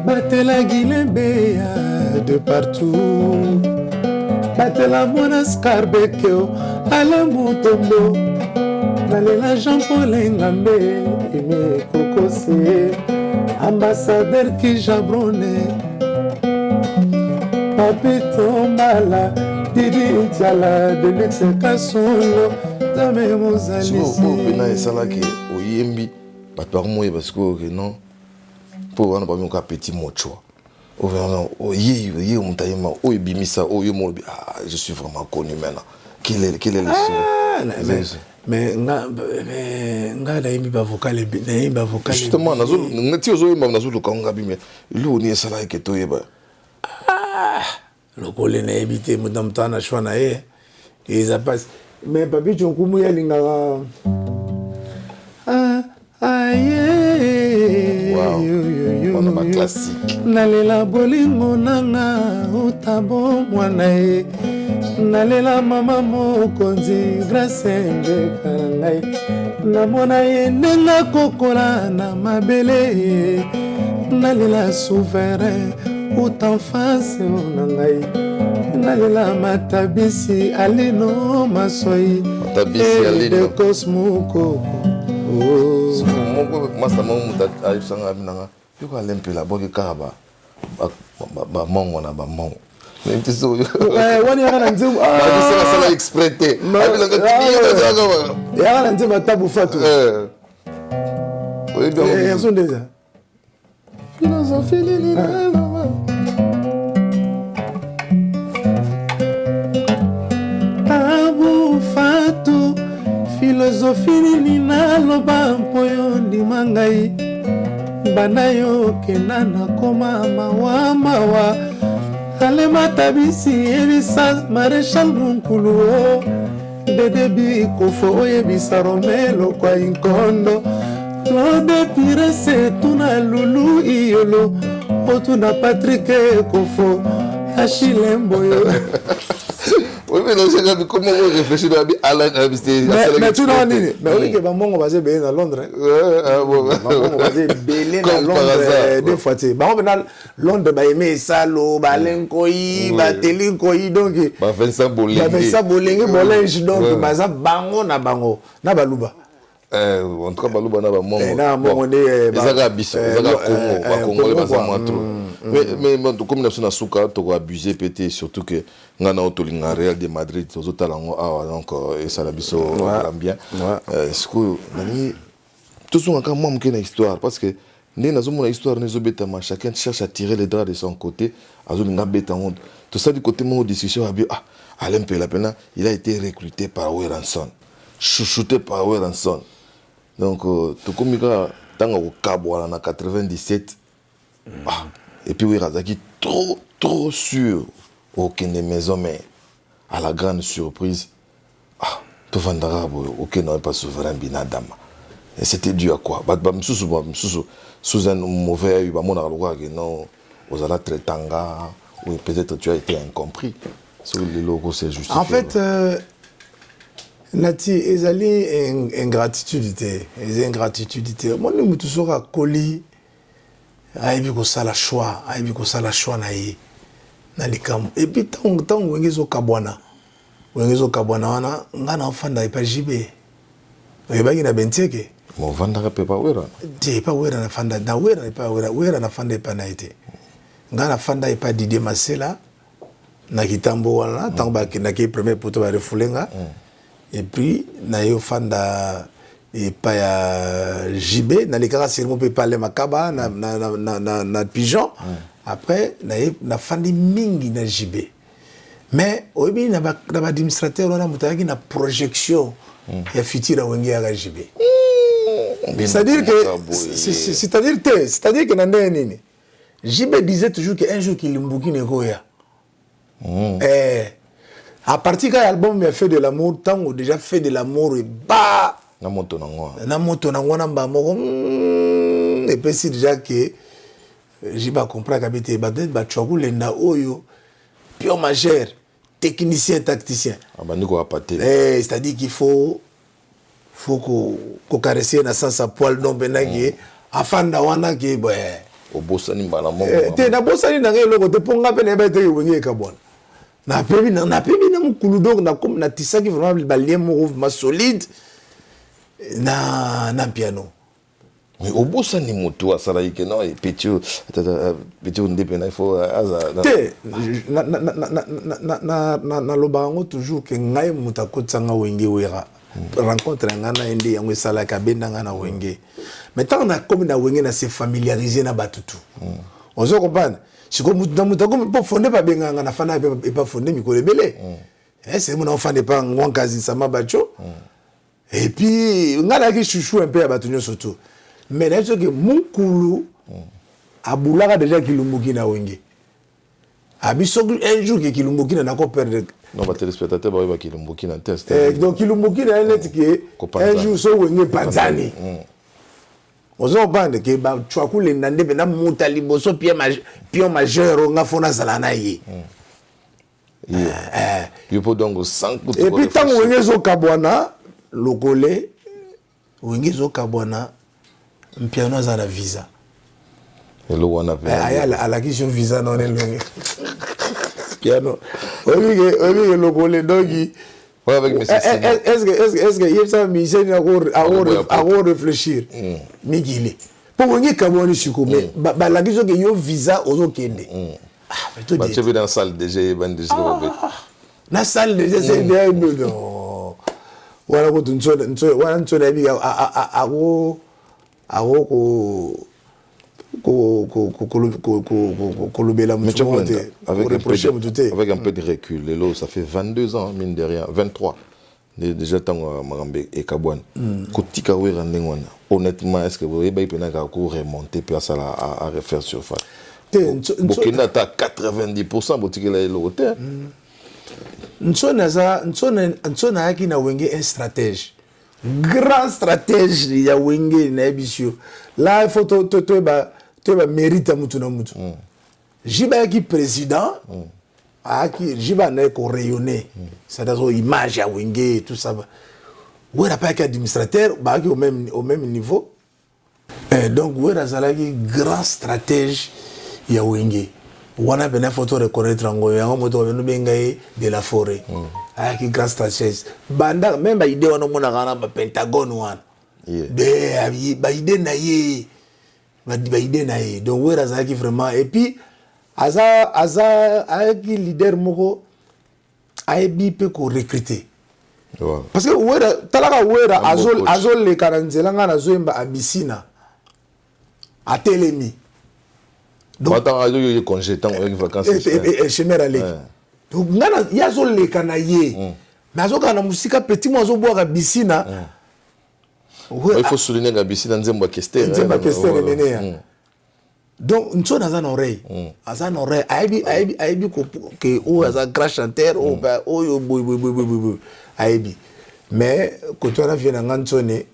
batela gilembeya de partout batela mwana skarbekeo ala mutombo nalela jean paul engambe eme kokose ambassadeur ki jabrone papito mbala didi ntiala de l'exekasolo dame mozalisi pena esalaki oyembi bato bakomoye parce que non mpo wana bamioka petit mochwa oye motayema oyo ebimisa oyo molobi je suis vraiment connu maintenant quel est le mais nga nayembi bavokale justement ti ozoyemba nazoluka nga bime eloko nini esalaki ke toyeba lokole nayebi te moto moto ana shwa na ye eza pasi mais papi tshonkumu yalingaka nalela bolingo nanga utabo mwana ye nalela mama mokonzi grâce ndekala ngai namona ye ndenga kokola na mabele nalela souverain out en face na ngai nalela matabisi alino masoi de cosmoko moko masa mamuta ayisanga binanga yoko alempela boke kaba ba mongo na ba mongo nti so wani yana nzimu ba sala exprès abilanga tiyo zaga yana nzimu tabu fatu oui bien sont déjà philosophie ni tabu fatu philosophie ni naloba mpoyo ndima ngai banda yo kenda na koma mawa kalema tabisi ebisa maréchal Munkulu o dedebi kofo oyebisa Romelo kwa inkondo lode pirese tuna lulu iyolo otuna Patrick kofo Achille Mboyo. Oui, mais non, j'ai comment on réfléchit à Alain mais tu n'as ni mais on dit que Bamongo va se baigner à Londres. Bamongo va se baigner à Londres deux fois. Bamongo na Londres ba aimer salo, ba lenkoi, ba telinkoi donc ba Vincent Bolingue. Ba Vincent Bolingue bolinge donc baza bango na baluba. En tout cas baluba na ba mongo. Na mongo ne ezaka biso, ezaka Congo, ba Congolais baza moi trop. Mais comme na suka to abuser pété surtout que ngana otolinga Real de Madrid tozotalango awa donc et ça la biso bien. Ce que nani tout son encore moi mukena histoire parce que né nazo mona histoire nezo betama chacun cherche à tirer les draps de son côté azolinga beta honte. Tout ça du côté mon discussion abi Alain Pelapena il a été recruté par Weranson, chouchouté par Weranson. Donc tout comme il tanga au Kabwa en 97 et puis Werazaki trop sûr aucune maison mais à la grande surprise tout vendra aucun n'aurait pas souverain binadama et c'était dû à quoi sous un mauvais œil mon aloi que non aux ala tretanga ou peut-être tu as été incompris sur les logos c'est juste en fait Nati ezali ingratitude moi nous tout sera colis aibi ko sala choix na ye na likambo et puis tant wengezo kabwana wana ngana ofanda ipa jibe oyebaki na benteke mo vanda pe pa wera te pa wera na fanda na wera pa wera na fanda ipa na ite ngana fanda ipa Didier Masela na kitambo wana tant ba na ki premier poto ba refulenga et puis na yo fanda et pas ya JB na likara seulement peut parler makaba na pigeon après na fandi mingi na JB mais obi na ba administrateur na mutaki na projection ya futur wengi ya JB c'est-à-dire que na nini JB disait toujours que un jour qu'il mbuki ne koya à partir de l'album il a fait de l'amour tant ou déjà fait de l'amour et bah na moto na ngwa na mbamo et puis c'est déjà que j'ai pas compris qu'habiter peut-être ba choku lenda oyo pion majeur technicien tacticien bandiko apaté c'est-à-dire qu'il faut ko caresser na sens à poil non benaki afanda wana ke obosani mbala mo te na bosani na ngelo ko te ponga pe na ba te wengi ka bona na pebi na mukulu donc na comme na tisaki vraiment balien mouvement solide na piano mais obosani moto asala yike no petit ndepena il faut te na lobango toujours que ngai muta kotsanga wenge wera rencontre ngana ende yango sala ka bendanga na wenge mais tant na comme na wenge na se familiariser na batutu on se comprend si comme muta comme pour fonder pas benganga na fana et pas fonder mikolo belé c'est mon enfant n'est pas ngwankazi sama bacho. Et puis, on a qui chouchou un peu à Batunyo surtout. Mais là, c'est que Munkulu a boulaga déjà Kilumbuki na wenge. Abisoglu un jour que Kilumbuki n'a pas perdu. Non, ma téléspectateur va Kilumbuki na test. Donc Kilumbuki n'a net que un jour so wenge Panzani. On se bande que ba chwaku le nande bena mutali boso pion majeur nga fona salana yi. Il faut donc 100 coups. Et puis tant wenge zo kabwana Logolais, Wengezo Kabwana, Mpiano za na visa. Et le wana à la question visa non est longue. Piano. Oui, le collègue donc est-ce que il ça mission à réfléchir. Migile. Pour venir Cameroun siko mais la question que yo visa aux okende. Tu veux dans salle déjà ban déjà. Na salle déjà c'est bien non. Voilà ko wana bi avec un peu de recul, Lelo, ça fait 22 ans, mine de rien, 23. Déjà, tant Marambe et Kabouane. Honnêtement, est-ce que vous avez remonter puis à refaire surface? Burkina, tu as 90% de l'hôtel. Nsona qui na wenge un stratège. Grand stratège, il y a wenge na ebisio. Là, il faut tu mérite mutu na mutu. Jiba qui président, qui jiba na ko rayonner. Ça dans image à wenge tout ça. Ouais, n'a pas qu'administrateur, bah qui au même niveau. Donc ouais, razala qui grand stratège ya wenge. Wana bena photo reconnaître ngo ya moto beno bengai de la forêt. Qui grand stratège. Banda même ba idée wana mona kana ba Pentagone wana. De ba idée na ye. Ba idée na ye. Donc ouais razala qui vraiment et puis aza avec leader moko aibi pe ko recruter. Parce que wera talaka wera azol le karanzela ngana zoemba abisina atelemi donc attends yo congé temps avec vacances et chemera le donc ngana yazol le kana ye mais azokana musika petit mo azobwa bisina il faut souligner que bisina nzemba kester menea donc nsona za oreille azan oreille aibi que o aza grand chanteur o ba o yo boy aibi mais quand on a vu na ngansone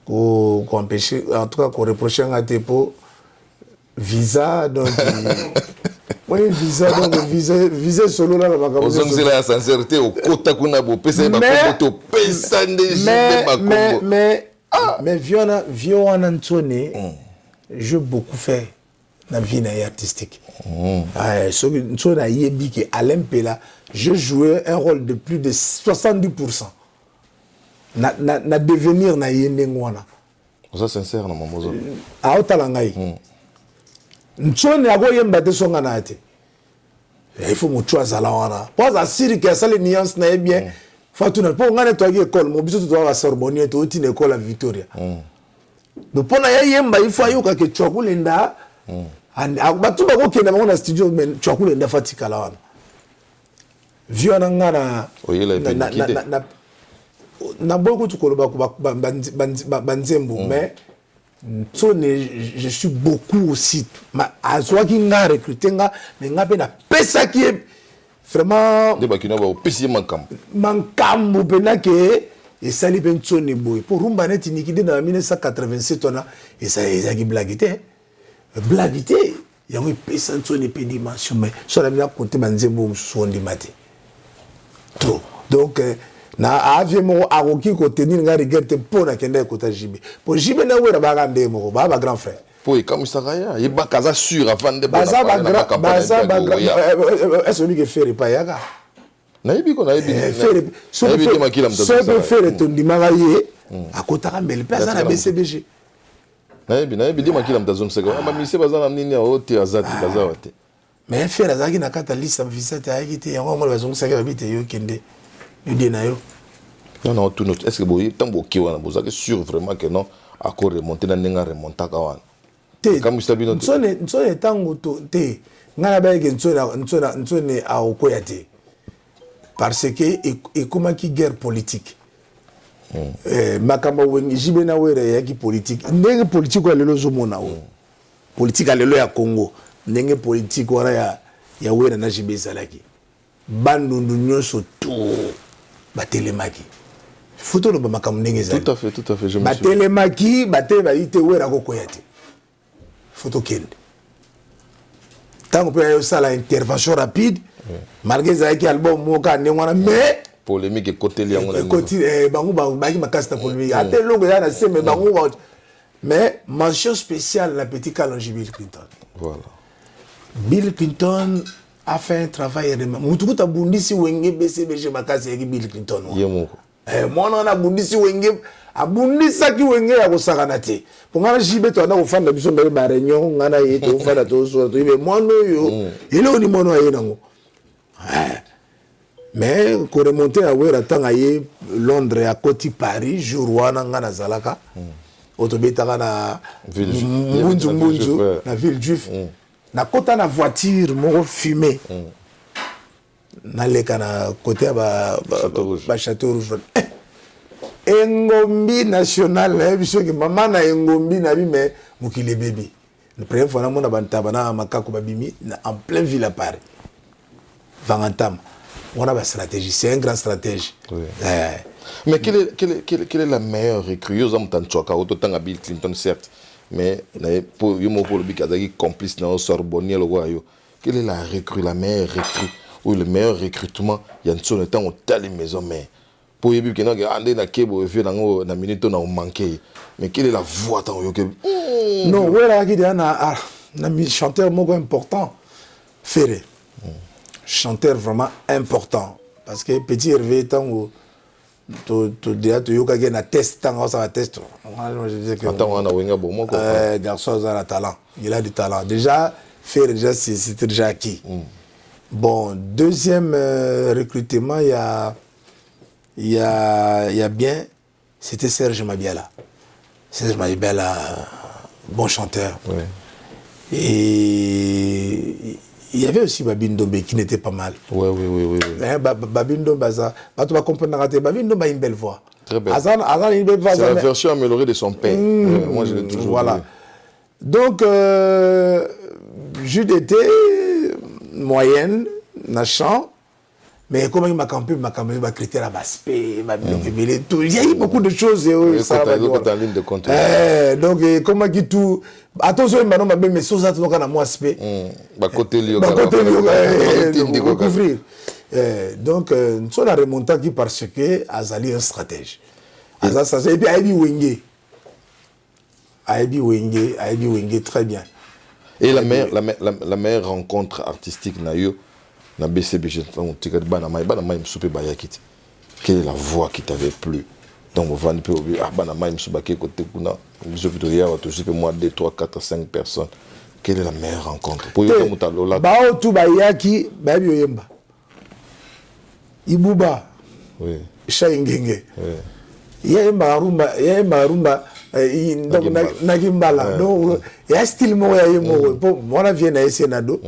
ko empêcher en tout cas ko reprocher ngate pour visa donc oui visa solo là ba ka c'est la sincérité au kota kuna bo pesa ba photo pesa ndé mais viona nsone je beaucoup fait dans la vie artistique. Sur la yebi que Alain Pela, je jouais un rôle de plus de 70%. Na devenir na yende ngwana. Ça sincère na mamozo. A otalangai. Ntsone ago yemba te songa na ate. Il faut mo choisa la wana. Pas asiri que ça les nuances na bien. Fatuna po ngane to école, mo biso to wa Sorbonne to tine école à Victoria. Donc pour na yemba il faut ayoka ke chokulenda batu bako kenda bango na studio men chokulenda fatika la wana viona ngana na boko tukoloba ko banzembo mais je suis beaucoup aussi azwa ki nga recruter nga mais nga pe na pesa ki vraiment de bakina ba opesi mankam pena ke et ça les pensionné boy pour rumba net nikide dans 1987 on a et ça qui blaguité il y a eu pensionné pe dimension mais ça la bien compter banzembo so ndi maté trop donc na avion mo aroki ko tenir nga regret pour na kende ko tajibe pour jibe na wera ba gande mo ba grand frère pour comme ça ya il ba kaza sûr avant de baza est celui qui fait pas yaga naibi ko naibi faire ton dimagaye akotaka mbele pesa na BCBG naibi di makila mtazon seka ama mise bazana nini ote azati bazawate mais faire azaki na kata liste visite ayiki yango mo bazon seka babite yo kende yo dina yo non tout notre est-ce que boy tambo kiwana bozaki sûr vraiment que non akor remonter na nenga remonta kawana comme ça bino nsone tango to te ngana ba ke nsone a okoyate parce que et comment qui guerre politique makamba wengi jibena were ya ki politique ndenge politique wa lelo zomona o politique a lelo ya Congo ndenge politique wala ya were na jibezalaki bandundu nyonso to batelemaki photo no makambo ndenge za tout à fait je me suis batelemaki bateba ite were akokoyate photo kende tango pe yo sala intervention rapide malgré ça qui album moka ndengwana mais polémique côté liango côté bango baki makasta polémique ate longo ya na seme bango Mais mention spéciale, la petite Kalonji Bill Clinton. Voilà. Bill Clinton a fait un travail. Moutoukou ta bundisi wenge BCBG bakasi yaki Bill Clinton. Yemoko. Moi on a bundisi wenge abundisa ki wenge ya kosakana te. Pongana jibe to na ofanda biso mbele ba réunion ngana yete ofanda to so to ibe mono yo. Ile oni mono aye nango. Mais ko remonter à wera tanga ye Londres à côté Paris jour wana ngana zalaka. Otobetaka na Mbunzu na ville juif. Na kota na voiture moko fumé. Na leka na côté ba Château Rouge. Engombi national biso ki mama na engombi na bi mais mukile baby. La première fois na mona bantaba na makako babimi en plein ville à Paris. Vangantam. On a une stratégie, c'est un grand stratège. Oui. Mais quelle est la meilleure recrue? Yo zam tan choka autant à Bill Clinton certes, mais pour yo mo pour le bikazaki complice dans Sorbonne le royaume. Quelle est la recrue, la meilleure recrue ou le meilleur recrutement? Il y a une son temps au tali maison mais pour yebi que non ande na kebo vieux na minute na manqué. Mais quelle est la voix tant yo que non, voilà qui na chanteur moko important Ferré. Chanteur vraiment important parce que petit Hervé tant to dia to yoka ke na test tant ça va test attends on a wenga bon quoi garçon a talent, il a du talent déjà faire déjà c'est déjà acquis. Bon, deuxième recrutement il y a bien c'était Serge Mabiala. Serge Mabiala bon chanteur. Ouais. Et il y avait aussi Babine Dombe qui n'était pas mal. Oui. Mais Babine Dombe, tu vas comprendre, Babine Dombe a une belle voix. Très belle. C'est la version améliorée de son père. Moi, je l'ai toujours voilà. vu. Donc, Jude était moyenne, nachant, mais comment il m'a campé, il m'a critère à Baspé, il y a eu beaucoup de choses. Ça va en ligne de compte. Donc, comment il tout. Attention, maintenant, mais ça, ça doit être moi aspect. Côté couvrir. Donc, nous sommes remonté qui parce que Azali est un stratège. Et puis, Aibi Wenge, très bien. Et la meilleure rencontre artistique, na BCBG, quelle est la voix qui t'avait plu? Donc, on va dire, moi, 2, 3, 4, 5 personnes. Quelle est la meilleure rencontre? Pour Ibuba, Shaingenge. Il y a Marumba, Nagimbala. Donc, il y a style moi, on vient à Sénado,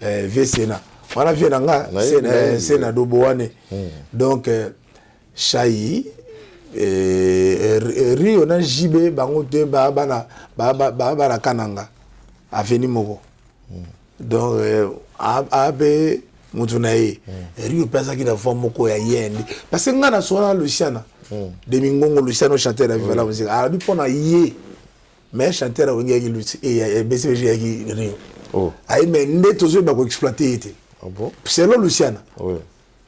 Vesena. On vient à Sénado Boane. Donc, Chahi. Rio na jibe bangote bana kananga aveni moko donc abe mutunaye Rio pesa ki na forme moko ya yendi parce que ngana sona Luciana de mingongo Luciano chanteur la la musique arabi pona ye mais chanteur wengi et BCBG yaki Rio ay mais ndeto ba ko exploiter été ah bon c'est le Luciana oui.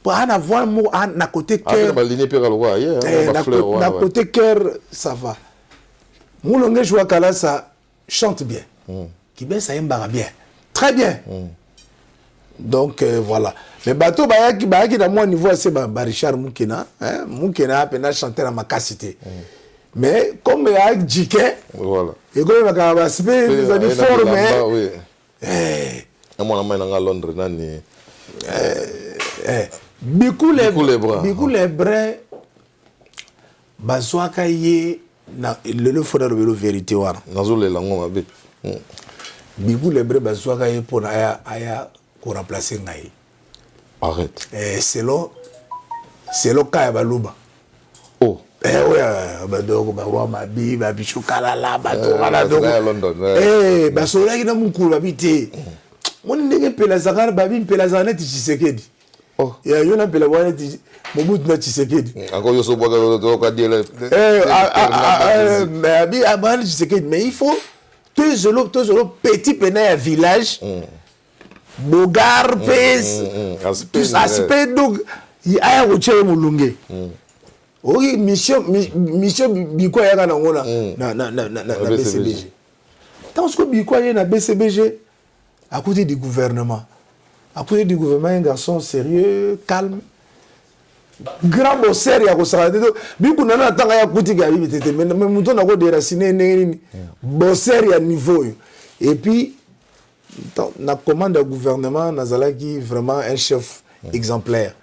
Pour avoir un côté cœur, d'un côté cœur, ça va. Moulongue Jouakala, ça chante bien. Qui bien, ça aime bien. Très bien. Donc, voilà. Mais bateau, qui dans mon niveau, c'est Richard Moukena. Moukena a chanté dans ma cassité. Mais comme il y a Djiké, voilà. Et comme il y a les amis formés. Londres, Bikou les bras, Bazouaka yé, le faudra le vérité. Bikou les bras, Bazouaka yé pour aya remplacer Naï. Arrête. C'est le cas Balouba. Oh. Ouais, donc, ma bille, ma bichou, kalala, London. Basola qui n'a mon cours, habité. Mon n'est pas la Zagara, Babine, Pelazanette, Tshisekedi. Oh. Il y a un peu la voix de Mobutu na Tshisekedi. Encore yo so boka dire. Mais il faut tous les petits pénins village. Bogar, Pes, tous aspects donc il y a un routier moulungue. Oui, mission Biko yaka nangona na BCBG. Tant que Biko yaka na BCBG à côté du gouvernement. À côté du gouvernement, un garçon sérieux, calme. Grand bosser ya ko sara de Biko nana tanga ya kuti ga bibitete mais muto na ko déraciner nini bosser ya niveau. Et puis na commande du gouvernement nazalaki vraiment un chef exemplaire.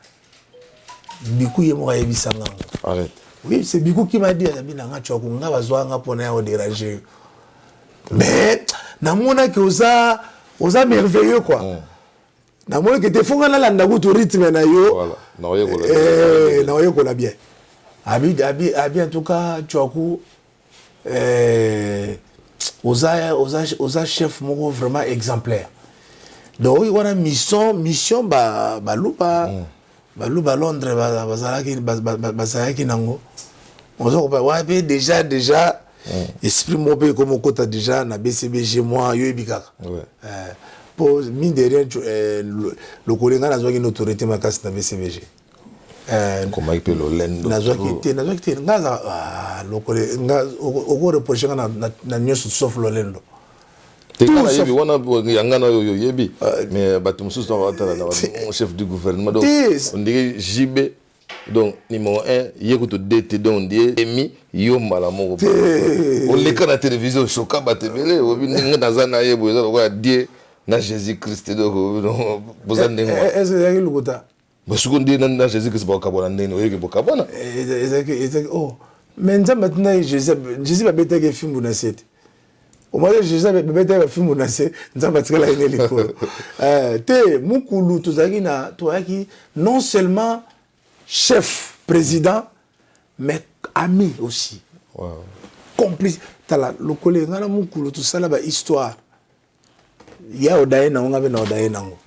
Bikou yemo ayebisanga. Arrête. Oui, c'est Bikou qui m'a dit na nga choko nga bazwa nga pona ya déranger. Mais namona que oza merveilleux quoi. Namona que te fonga na landa ku to rythme na yo. Voilà. Na oyekola bien. Abi en tout cas choko oza chef moko vraiment exemplaire. Donc il y a une mission balupa baluba Londres bazalaki nango. On se déjà esprit mobile comme kota déjà na BCBG moi yo ebikaka. Pour mine de rien le kolenga na une autorité makasi na BCBG. Comment il peut le lendo. Na zwaki ngaza le kolenga oko reprocher na nyoso sauf le lendo. Tekana yebi wana yangana yo yebi mais batumsusu na chef du gouvernement donc on dirait JB donc numéro 1 yekuto DT donc on dirait Emi yombala moko on les kana la télévision choka batebele obi nga zana yebo za ko die na Jésus Christ donc bozande ngo est-ce que lukota basukundi na Jésus Christ ba kabona ndeni oyeke bokabona oh mais nzamba tuna Jésus ba beteke fimbu na sete. Au moins, je sais que je film menacé, nous avons la l'école. Te mukulu tozaki non seulement chef président mais ami aussi. Wow. Complice. Tala lokole ngana mukulu tout ça là ba histoire. Ya odaye na ngabe na odaye nango.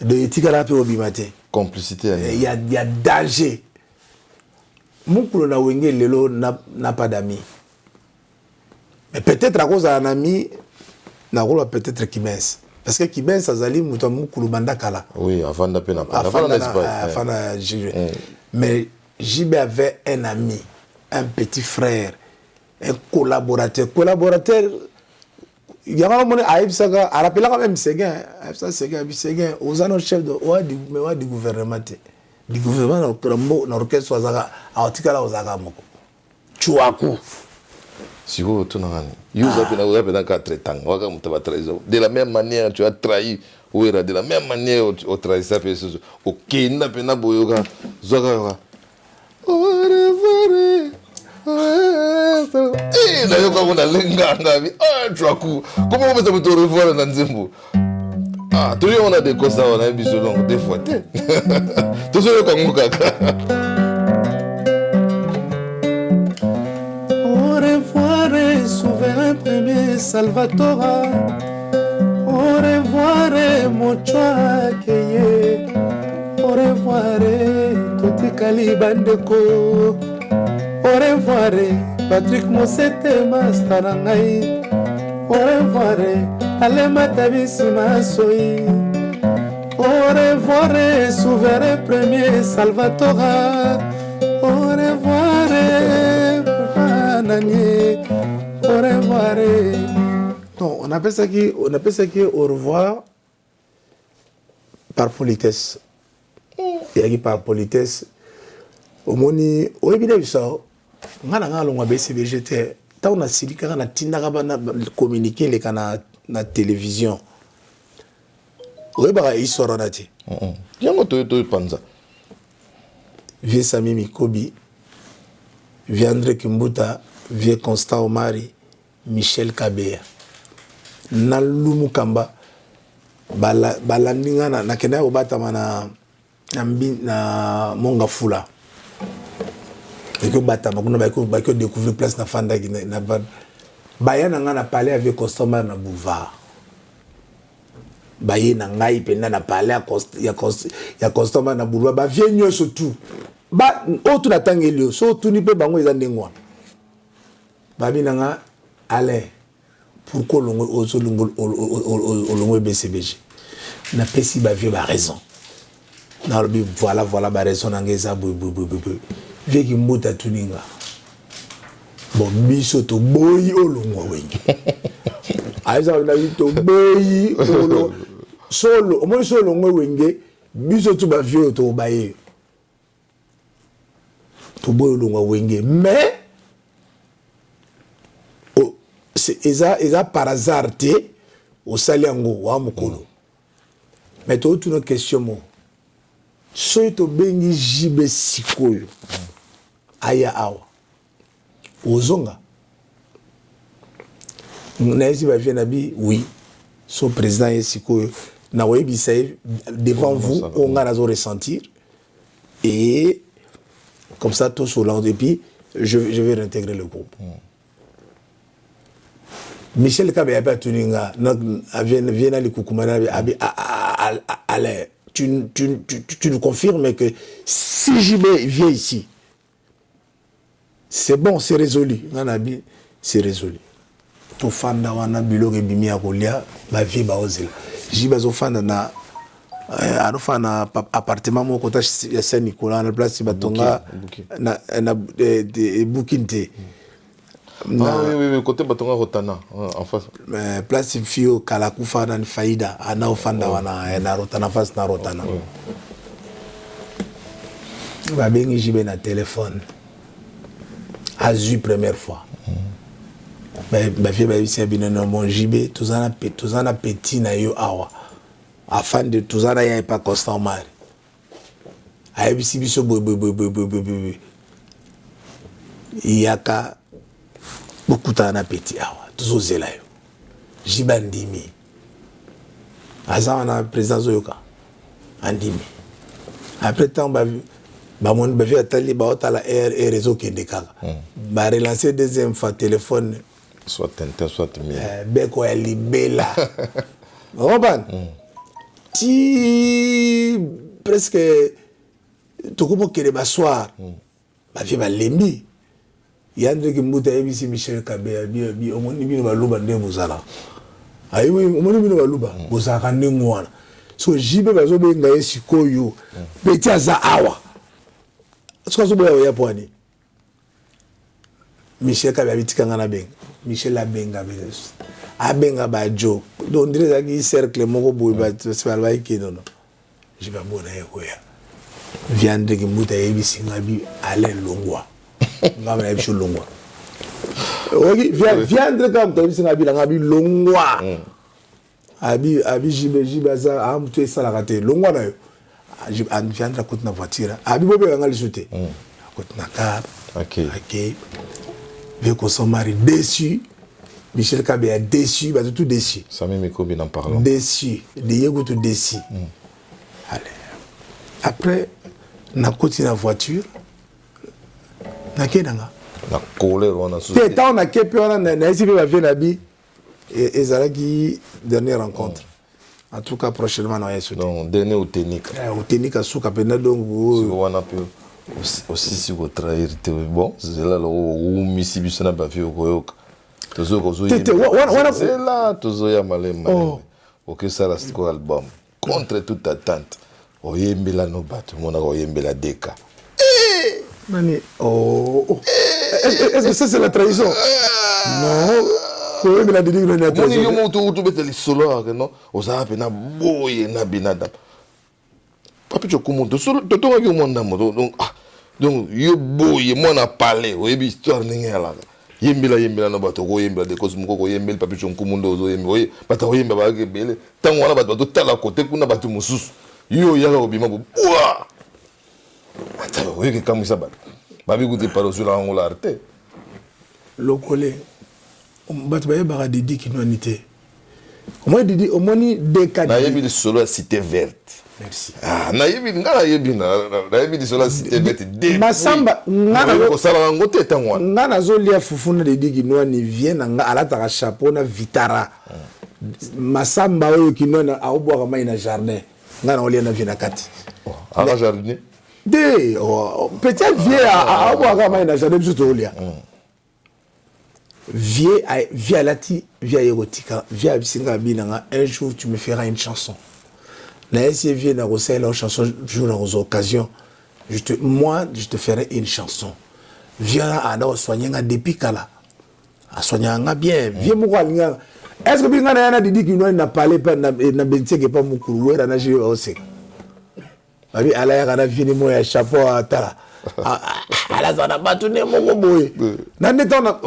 De etikala pe obimate. Complicité. Il y a danger. Mukulu na wenge lelo n'a pas d'amis. Mais peut-être à cause d'un ami, peut-être Kibens. Parce que Kibens, ça zali moutamou kulubanda kala. Oui, avant d'appel mais JB avait un ami, un petit frère, un collaborateur. Il y a un moment à rappeler quand même Séguin, aux années chef du gouvernement. Du gouvernement, l'orchestre soit à Otikala aux Agamoko. Chouakou. Si vous de la même manière, tu as trahi. De la même manière, tu as trahi ça. Ok, n'a pas boyoga. Zoga. Au revoir. Eh, là, on a lenga. Ah, tu as coup. Comment on peut te revoir dans Zimbo? Ah, tous les on a des constats, on a un bisou long, des fois. Tout ça, comme vous, kaka. Souverain premier Salvatore, au revoir mon Keye, au revoir Toti Kalibandeko, au revoir Patrick Mosete Mastarangai, au revoir Alema Tabissima Soyi, au revoir souverain premier Salvatore, au revoir Nani. Au revoir. Non, on appelle ça qui au revoir par politesse. Et par politesse, au moni, au évidemment ça, on a un BCBG, on a silika na tinda na communiquer les canaux na télévision. Oui, bah ils sont renati. Yango to panza. Vieux Sami Mikobi, vieux André Kimbuta, vieux Constant Omari, Michel Kabea. Nalumu Kamba, balandinga na kena obatama na Monga Fula. Et que batama kuna ba ko découvrir place na fanda na van. Bayana nga na parler avec Constant Omari na boulevard. Baye na ngai penda na parler ya Constant Omari na boulevard ba vie nyoso tout. Ba otu na tangelio so tu ni pe bango eza ndengwa. Babi nanga allez pourquoi l'ongo BCBG na pesi ba vie ba raison na voilà ba raison nanga eza vie qui mbuta tuninga bon biso to boyi olongwa wengi aiza na to boyi olo solo o mo solo ngwe wenge biso tu ba vieux to baye to boyi olongwa wenge mais oh c'est eza par hasard te au saliango wa mukolo mais to une question mo so to bengi jibe sikoyo aya awa ozonga naisi ba vie nabi oui son président est sikoyo na webi say devant vous on a raison ressentir et comme ça tout sur l'ordre et puis je vais réintégrer le groupe. Michel Kabe a pas tuninga vient ali kukumana abi allez tu nous confirmes que si JB vient ici c'est bon, c'est résolu. C'est résolu. Tout fan da wana biloge bimi ya kolia ba vie ba ozela. Jiba zo fan na na appartement mo kota ya Saint Nicolas na place batonga na Bukinte. Oui, côté batonga Rotana en face. Place fio kala kufa na faida ana ofanda wana na Rotana face na Rotana. Ba bengi jibe na téléphone. Azu première fois. Ma fille m'a dit non mon JB tous en a petit na yo awa afin de tous en a pas constant mal. Aïe biso yaka beaucoup na petit awa tous ozela yo jibandimi azana président yoka andimi après temps mon bébé a tali ba otala et réseau qui ndekaka ba relancer deuxième fois téléphone soit Tintin soit Mia beko ya libela oban ti presque to ko kele ba soir ba vie ba lembi yandre ki mbuta ebisi Michel Kabe bi omoni bino ba luba nde bozala ayi omoni bino ba luba bozaka ndengo wana so jibe bazo benga esikoyo beti aza awa ce que vous avez point Michel Kabe habitika ngana benga Michel la benga abenga ba jo donc dire que cercle moko boy ba se ba ki non je vais bona yekoya viande ki muta yebi singa bi ale longwa ngama yebi sho longwa oki viande kam to singa bi la ngabi longwa abi jibe za am tu sala kate longwa na yo an viandra côté na voiture abi bobe ngali sauter côté na car OK vu qu'on sont mariés déçu Michel Kabe est déçu ba tout déçu ça même Kobi en parlant déçu de yego tout déçu allez après na côté na voiture na kedanga na colère on a sous té temps na kepe on na esi ba vie na bi et zalaki dernière rencontre. En tout cas, prochainement, on va y donc, dernier au technique. Au technique, à Souka, donc, on a pu aussi si vous trahir. Bon, c'est là où Missy n'a pas vu au Koyok. C'est là, tout ça, malin. Ok, ça, c'est quoi l'album? Contre toute attente. Oyembela no bat, mon oyembela deka. Nani, oh. Est-ce que ça, c'est la trahison? Non. Moi, je me suis dit solo, non? Aux Arabes, na boye na binada. Papi, tu comment tu solo, tu t'as vu mon nom, donc yo boye, moi na parlé, ou ebi histoire n'engagé là. Yembela no bato, yembela de cause moko yembela papi tu kumundo zo yembela, bata yembela ba bele. Tant wana bato tala côté kuna bato mususu. Yo yaka obima bo. Ouah. Attends, oui que comme ça ba. Babi goûter par sur la ngola arte. Lokole. Bato baye bara Didi qui nous anité. Comment Didi au moni décadé. Na yebi de solo à Cité Verte. Merci. Ah na yebi de solo à Cité Verte. Masamba ngana ko sala ngote tangwa. Ngana zo lia fufuna Didi qui nous ani vient na alata ka chapeau na vitara. Masamba oyo qui nous na aobo ka mai na jardin. Ngana olia na vient na kati. À la jardin. De peut-être vieux à aobo ka mai na jardin juste olia. Via lati, via érotica, via bisinga binanga, un jour tu me feras une chanson. Na esi vient na rosser la chanson jour dans aux occasions. moi, je te ferai une chanson. Viens à soigner depuis Kala. À soigner bien. Viens me est-ce que vous avez dit qu'il n'a pas parlé pas n'a pas mon courroux à nager aussi. Abi ala ya fini mo ya chapeau à tala. Ala zana batu ne mo boye. Nande tona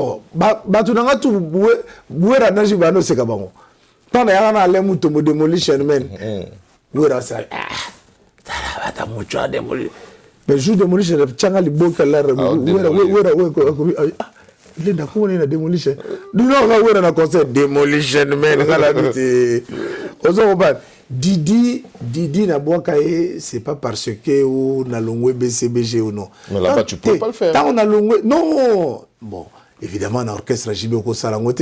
batu na tu buwe na naji bano se kabango. Tona ya na le muto mo demolition men. Buwe sa tala bata mo chwa demolition. Mais jour demolition changa liboka la we il est d'accord na demolition. Du no ga we na concert demolition men kala biti. Ozo ba Didi na Boakaye, c'est pas parce que on a l'ongwe BCBG ou non. Mais là-bas, tu peux pas le faire. Tant on a l'ongwe, non. Bon, évidemment, dans l'orchestre JB au Salangote,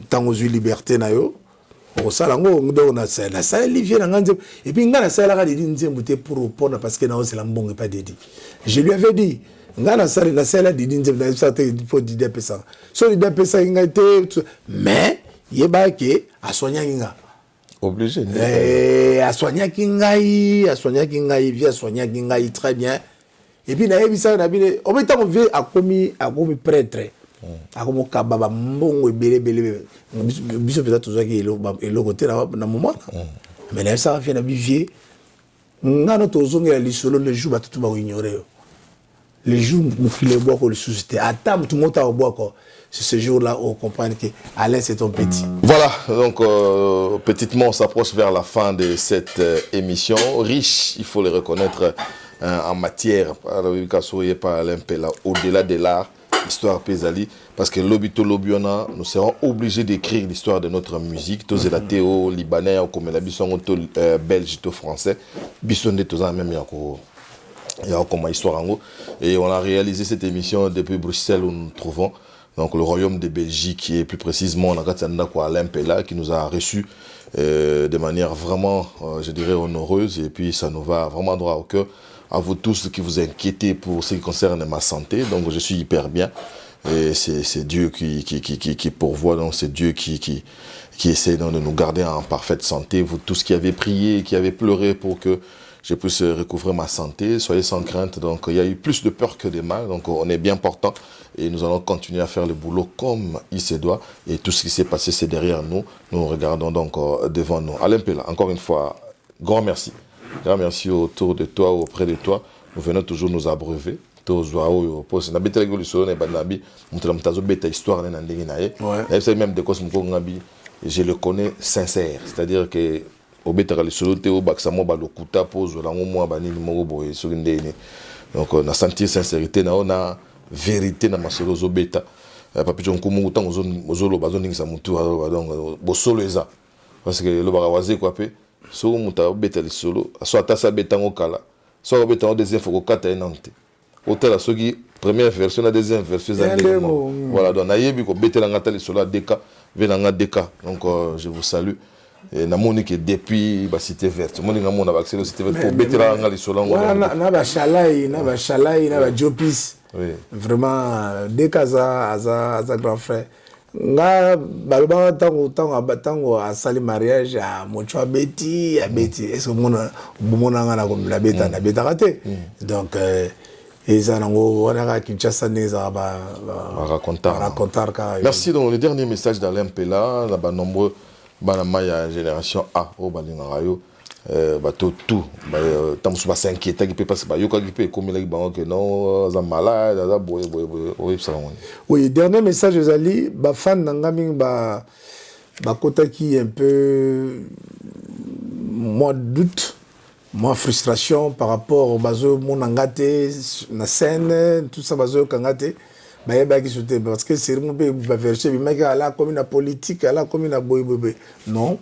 tant aux liberté na yo, au Salango, on a ça, la salle Olivier na ngande. Et puis ngana salle la Didi nzembuté pour répondre parce que na c'est la mbonge pas Didi. Je lui avais dit, ngana salle la salle Didi nzembuté ça il faut Didi pesa. So Didi pesa ngate, mais yeba ke a soigner nga. Obligé. À soigner Kingaï, via soigner Kingaï très bien. Et puis, on a commis prêtre. A commis kababa, mbongo, belé. Biso peut-être toujours qu'il est le côté dans le moment. Mais là, ça va faire un vivier. On a notre zone et l'isolo, le jour, tout va ignorer. Les jours, nous filons boire le suscité. À table, tout le monde a boire. C'est ce jour-là où on comprend que Alain, c'est ton petit. Voilà, donc petitement, on s'approche vers la fin de cette émission. Riche, il faut le reconnaître, en matière, au-delà de l'art, histoire Pesali, parce que l'Obiona, nous serons obligés d'écrire l'histoire de notre musique. Tous les Théo, Libanais, comme la Bisson, Belge, Français, Bisson de tous même il y a comme histoire en gros. Et on a réalisé cette émission depuis Bruxelles où nous nous trouvons. Donc le royaume de Belgique, qui est plus précisément Alain Pella, qui nous a reçus de manière vraiment, je dirais, honoureuse. Et puis ça nous va vraiment droit au cœur. À vous tous qui vous inquiétez pour ce qui concerne ma santé. Donc je suis hyper bien. Et c'est Dieu qui pourvoit, donc c'est Dieu qui essaie donc de nous garder en parfaite santé. Vous tous qui avez prié, qui avez pleuré pour que je puisse recouvrer ma santé, soyez sans crainte. Donc il y a eu plus de peur que de mal, donc on est bien portant et nous allons continuer à faire le boulot comme il se doit. Et tout ce qui s'est passé, c'est derrière nous. Nous regardons donc devant nous. Alain Pella, encore une fois, grand merci. Grand merci autour de toi, auprès de toi. Nous venons toujours nous abreuver. Je le connais sincère, c'est-à-dire que donc on a senti sincérité, on a vérité dans ma solo zobeta. Papi Jonkumu autant ozolo bazoni sa mutu donc bosolo eza parce que le barawaze quoi pe so muta obeta le solo so atasa beta ngokala so obeta en deuxième fois kata enante hôtel a soki première version la deuxième version voilà donc nayebi ko beta la ngata le solo a deka venanga deka donc je vous salue. Et na moni que depuis ba cité verte moni nga mona ba accès cité verte pour betela nga li solongo na ba chalai na ba jopis vraiment des casa aza grand frère nga ba tango a sali mariage a mochwa beti a beti est-ce que mona nga na ko la beta na beta raté donc et ça nango on a Kinshasa neza ba racontar. Merci. Donc le dernier message d'Alain Pella là ba nombreux Banamaya génération A au Balingarayo bateau tout tant que ça inquiétant qui peut passer bah yoka qui peut comme les banques que non ça malade ça boy oui dernier message aux ali ba fan nangami ba kota qui un peu moi doute moi frustration par rapport au bazo mon angate na scène tout ça bazo kangate parce que c'est mon pays comme une politique, comme une boy. Non,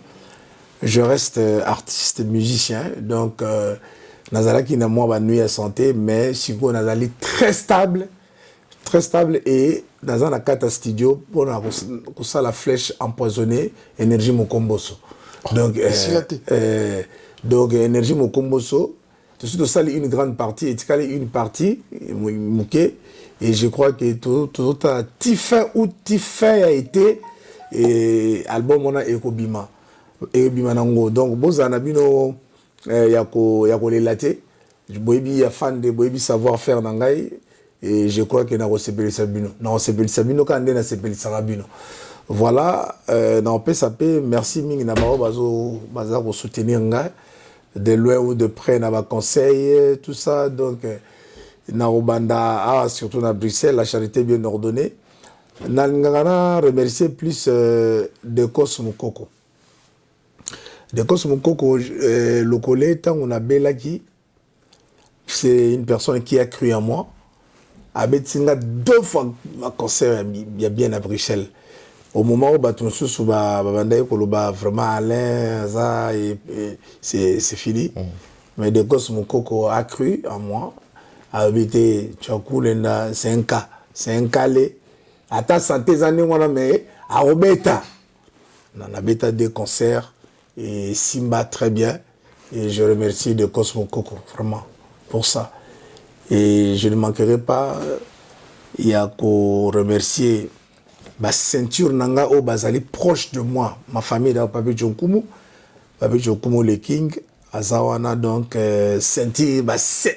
je reste artiste, musicien, donc Nazala qui n'a moins nuit à santé, mais Chico Nazali très stable et dans un carte studio pour ça la flèche empoisonnée, énergie Mokomboso. Donc énergie Mokomboso, tout de suite une grande partie, et une partie, et je crois que tout a Tiffin a été et album on a Ekobima nango donc bozana bino yako lelate boyebi ya fan de boyebi savoir faire nangai et je crois que na receveli sabino na receveli sabino quand na receveli sarabino voilà na pesa pe merci mingi na bao baza ko soutenir ngai de loin ou de près na ba conseil tout ça donc na Obanda surtout na Bruxelles la charité bien ordonnée na ngana remercier plus de Cosmo Coco le collègue tant on a Belaki. C'est une personne qui a cru en moi. Abetinga 2 fois ma concert bien à Bruxelles. Au moment où baton sous babandai koloba vraiment Alain ça c'est fini. Mais de Cosmo Coco a cru en moi. A été Tchakoulenda c'est un calé. À ta santé années on mais à Robeta. On a bêta 2 concerts et Simba très bien et je remercie de Cosmo Coco vraiment. Pour ça. Et je ne manquerai pas, il y a qu'à remercier ma ceinture nanga au bazali proche de moi, ma famille dans Papi Djonkumu le King, Azawana donc ceinture,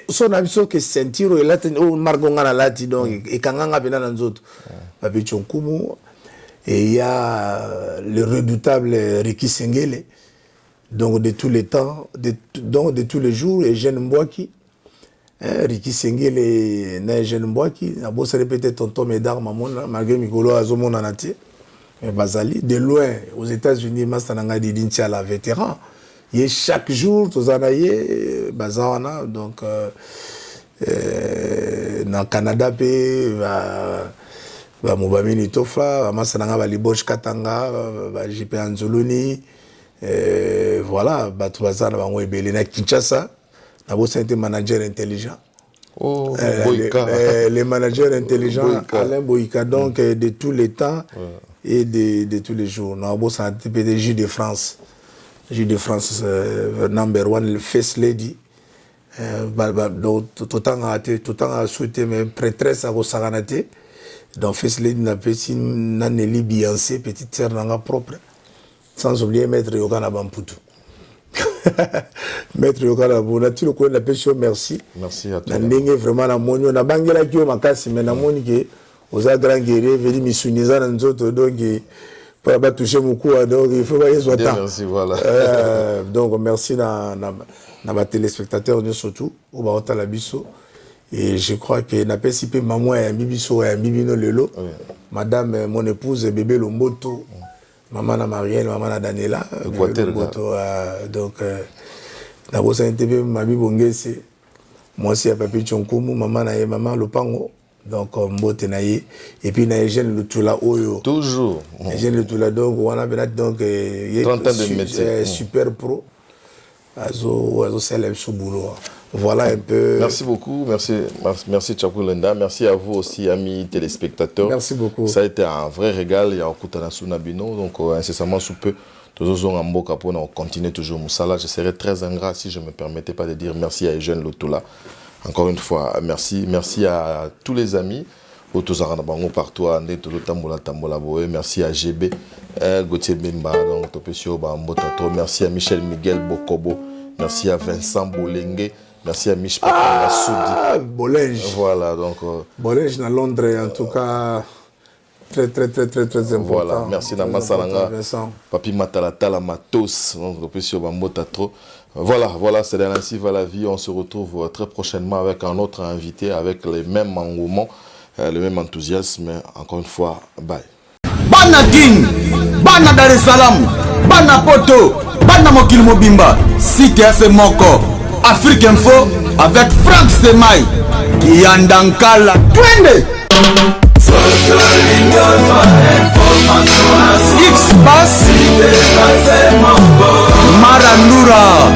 son avis que ceinture et là au margonga la lati donc et kanganga bena nanzoto Papi Djonkumu et il y a le redoutable Ricky Sengele donc de tous les temps, de tous les jours et Jeanne Mbouaki. Ricky Sengele na jeune Mbouaki na bossa répéter tonton Médard mamona malgré Mikolo azomona natie mais bazali de loin aux États-Unis mastananga didintia la vétéran et chaque jour tozanaye bazawana donc na Canada pe ba mobamini tofla mastananga ba liboche katanga ba JP Anzoloni voilà ba tubazana bango ebele na Kinshasa. C'est un manager intelligent. Oh, les managers intelligents, Alain Boïka, donc de tous les temps et de tous les jours. C'est un type de Jus de France. Jus de France, number one, le First Lady. Donc, tout le temps a souhaité mes prêtresses à Rosaranate. Donc, First Lady n'a pas si Naneli Beyoncé, petite sœur n'a propre. Sans oublier Maître Yogana Bamputu. Maître Yokala Bona, tu le connais la pétition, merci. Merci à toi. N'a vraiment la monio, n'a bangela qui au makasi, mais n'a monique, aux a grand guerrier, veli misuniza dans d'autres, donc, pour pas toucher mon cou, donc, il faut pas y soit temps. Merci, voilà. Donc, merci na ma téléspectateur, surtout, au Baota la biso. Et je crois que n'a pas si peu maman et un bibiso et un bibino lelo. Madame, mon épouse, bébé Lomboto. Maman na Marielle, maman na Daniela, donc na bosa NTV mabi bongese moi aussi à Papi Djonkumu maman na maman Lopango donc mbote na ye et puis na Eugène Lutula oyo toujours Eugène Lutula donc on a donc 30 ans de métier super pro azo célèbre ce boulot. Voilà un peu. Merci beaucoup, merci Tchakoulenda, merci à vous aussi amis téléspectateurs. Merci beaucoup. Ça a été un vrai régal, il y a Okutana Sunabino, donc incessamment sous peu, tous en Mboka pour on continue toujours Moussala. Je serais très ingrat si je ne me permettais pas de dire merci à Eugène Lutula. Encore une fois, merci à tous les amis. Partout, merci à GB, Gauthier Bimba, donc merci à Michel Miguel Bokobo, merci à Vincent Bolenge. Merci à Mich Soudi. Bolenge. Voilà, donc. Bolenge à Londres, en tout cas, très important. Voilà, merci à Massalanga. Papi Matalatala Matos, donc, voilà, c'est ainsi va la vie. On se retrouve très prochainement avec un autre invité, avec les mêmes engouements, le même enthousiasme. Encore une fois, bye. Bana King, Bana Dar es Salaam, Bana Poto, Bana Mokil Mobimba, Site FM Moko. Afrique Info avec Franck Semaï Kiandankala Twende X-Bass Marandura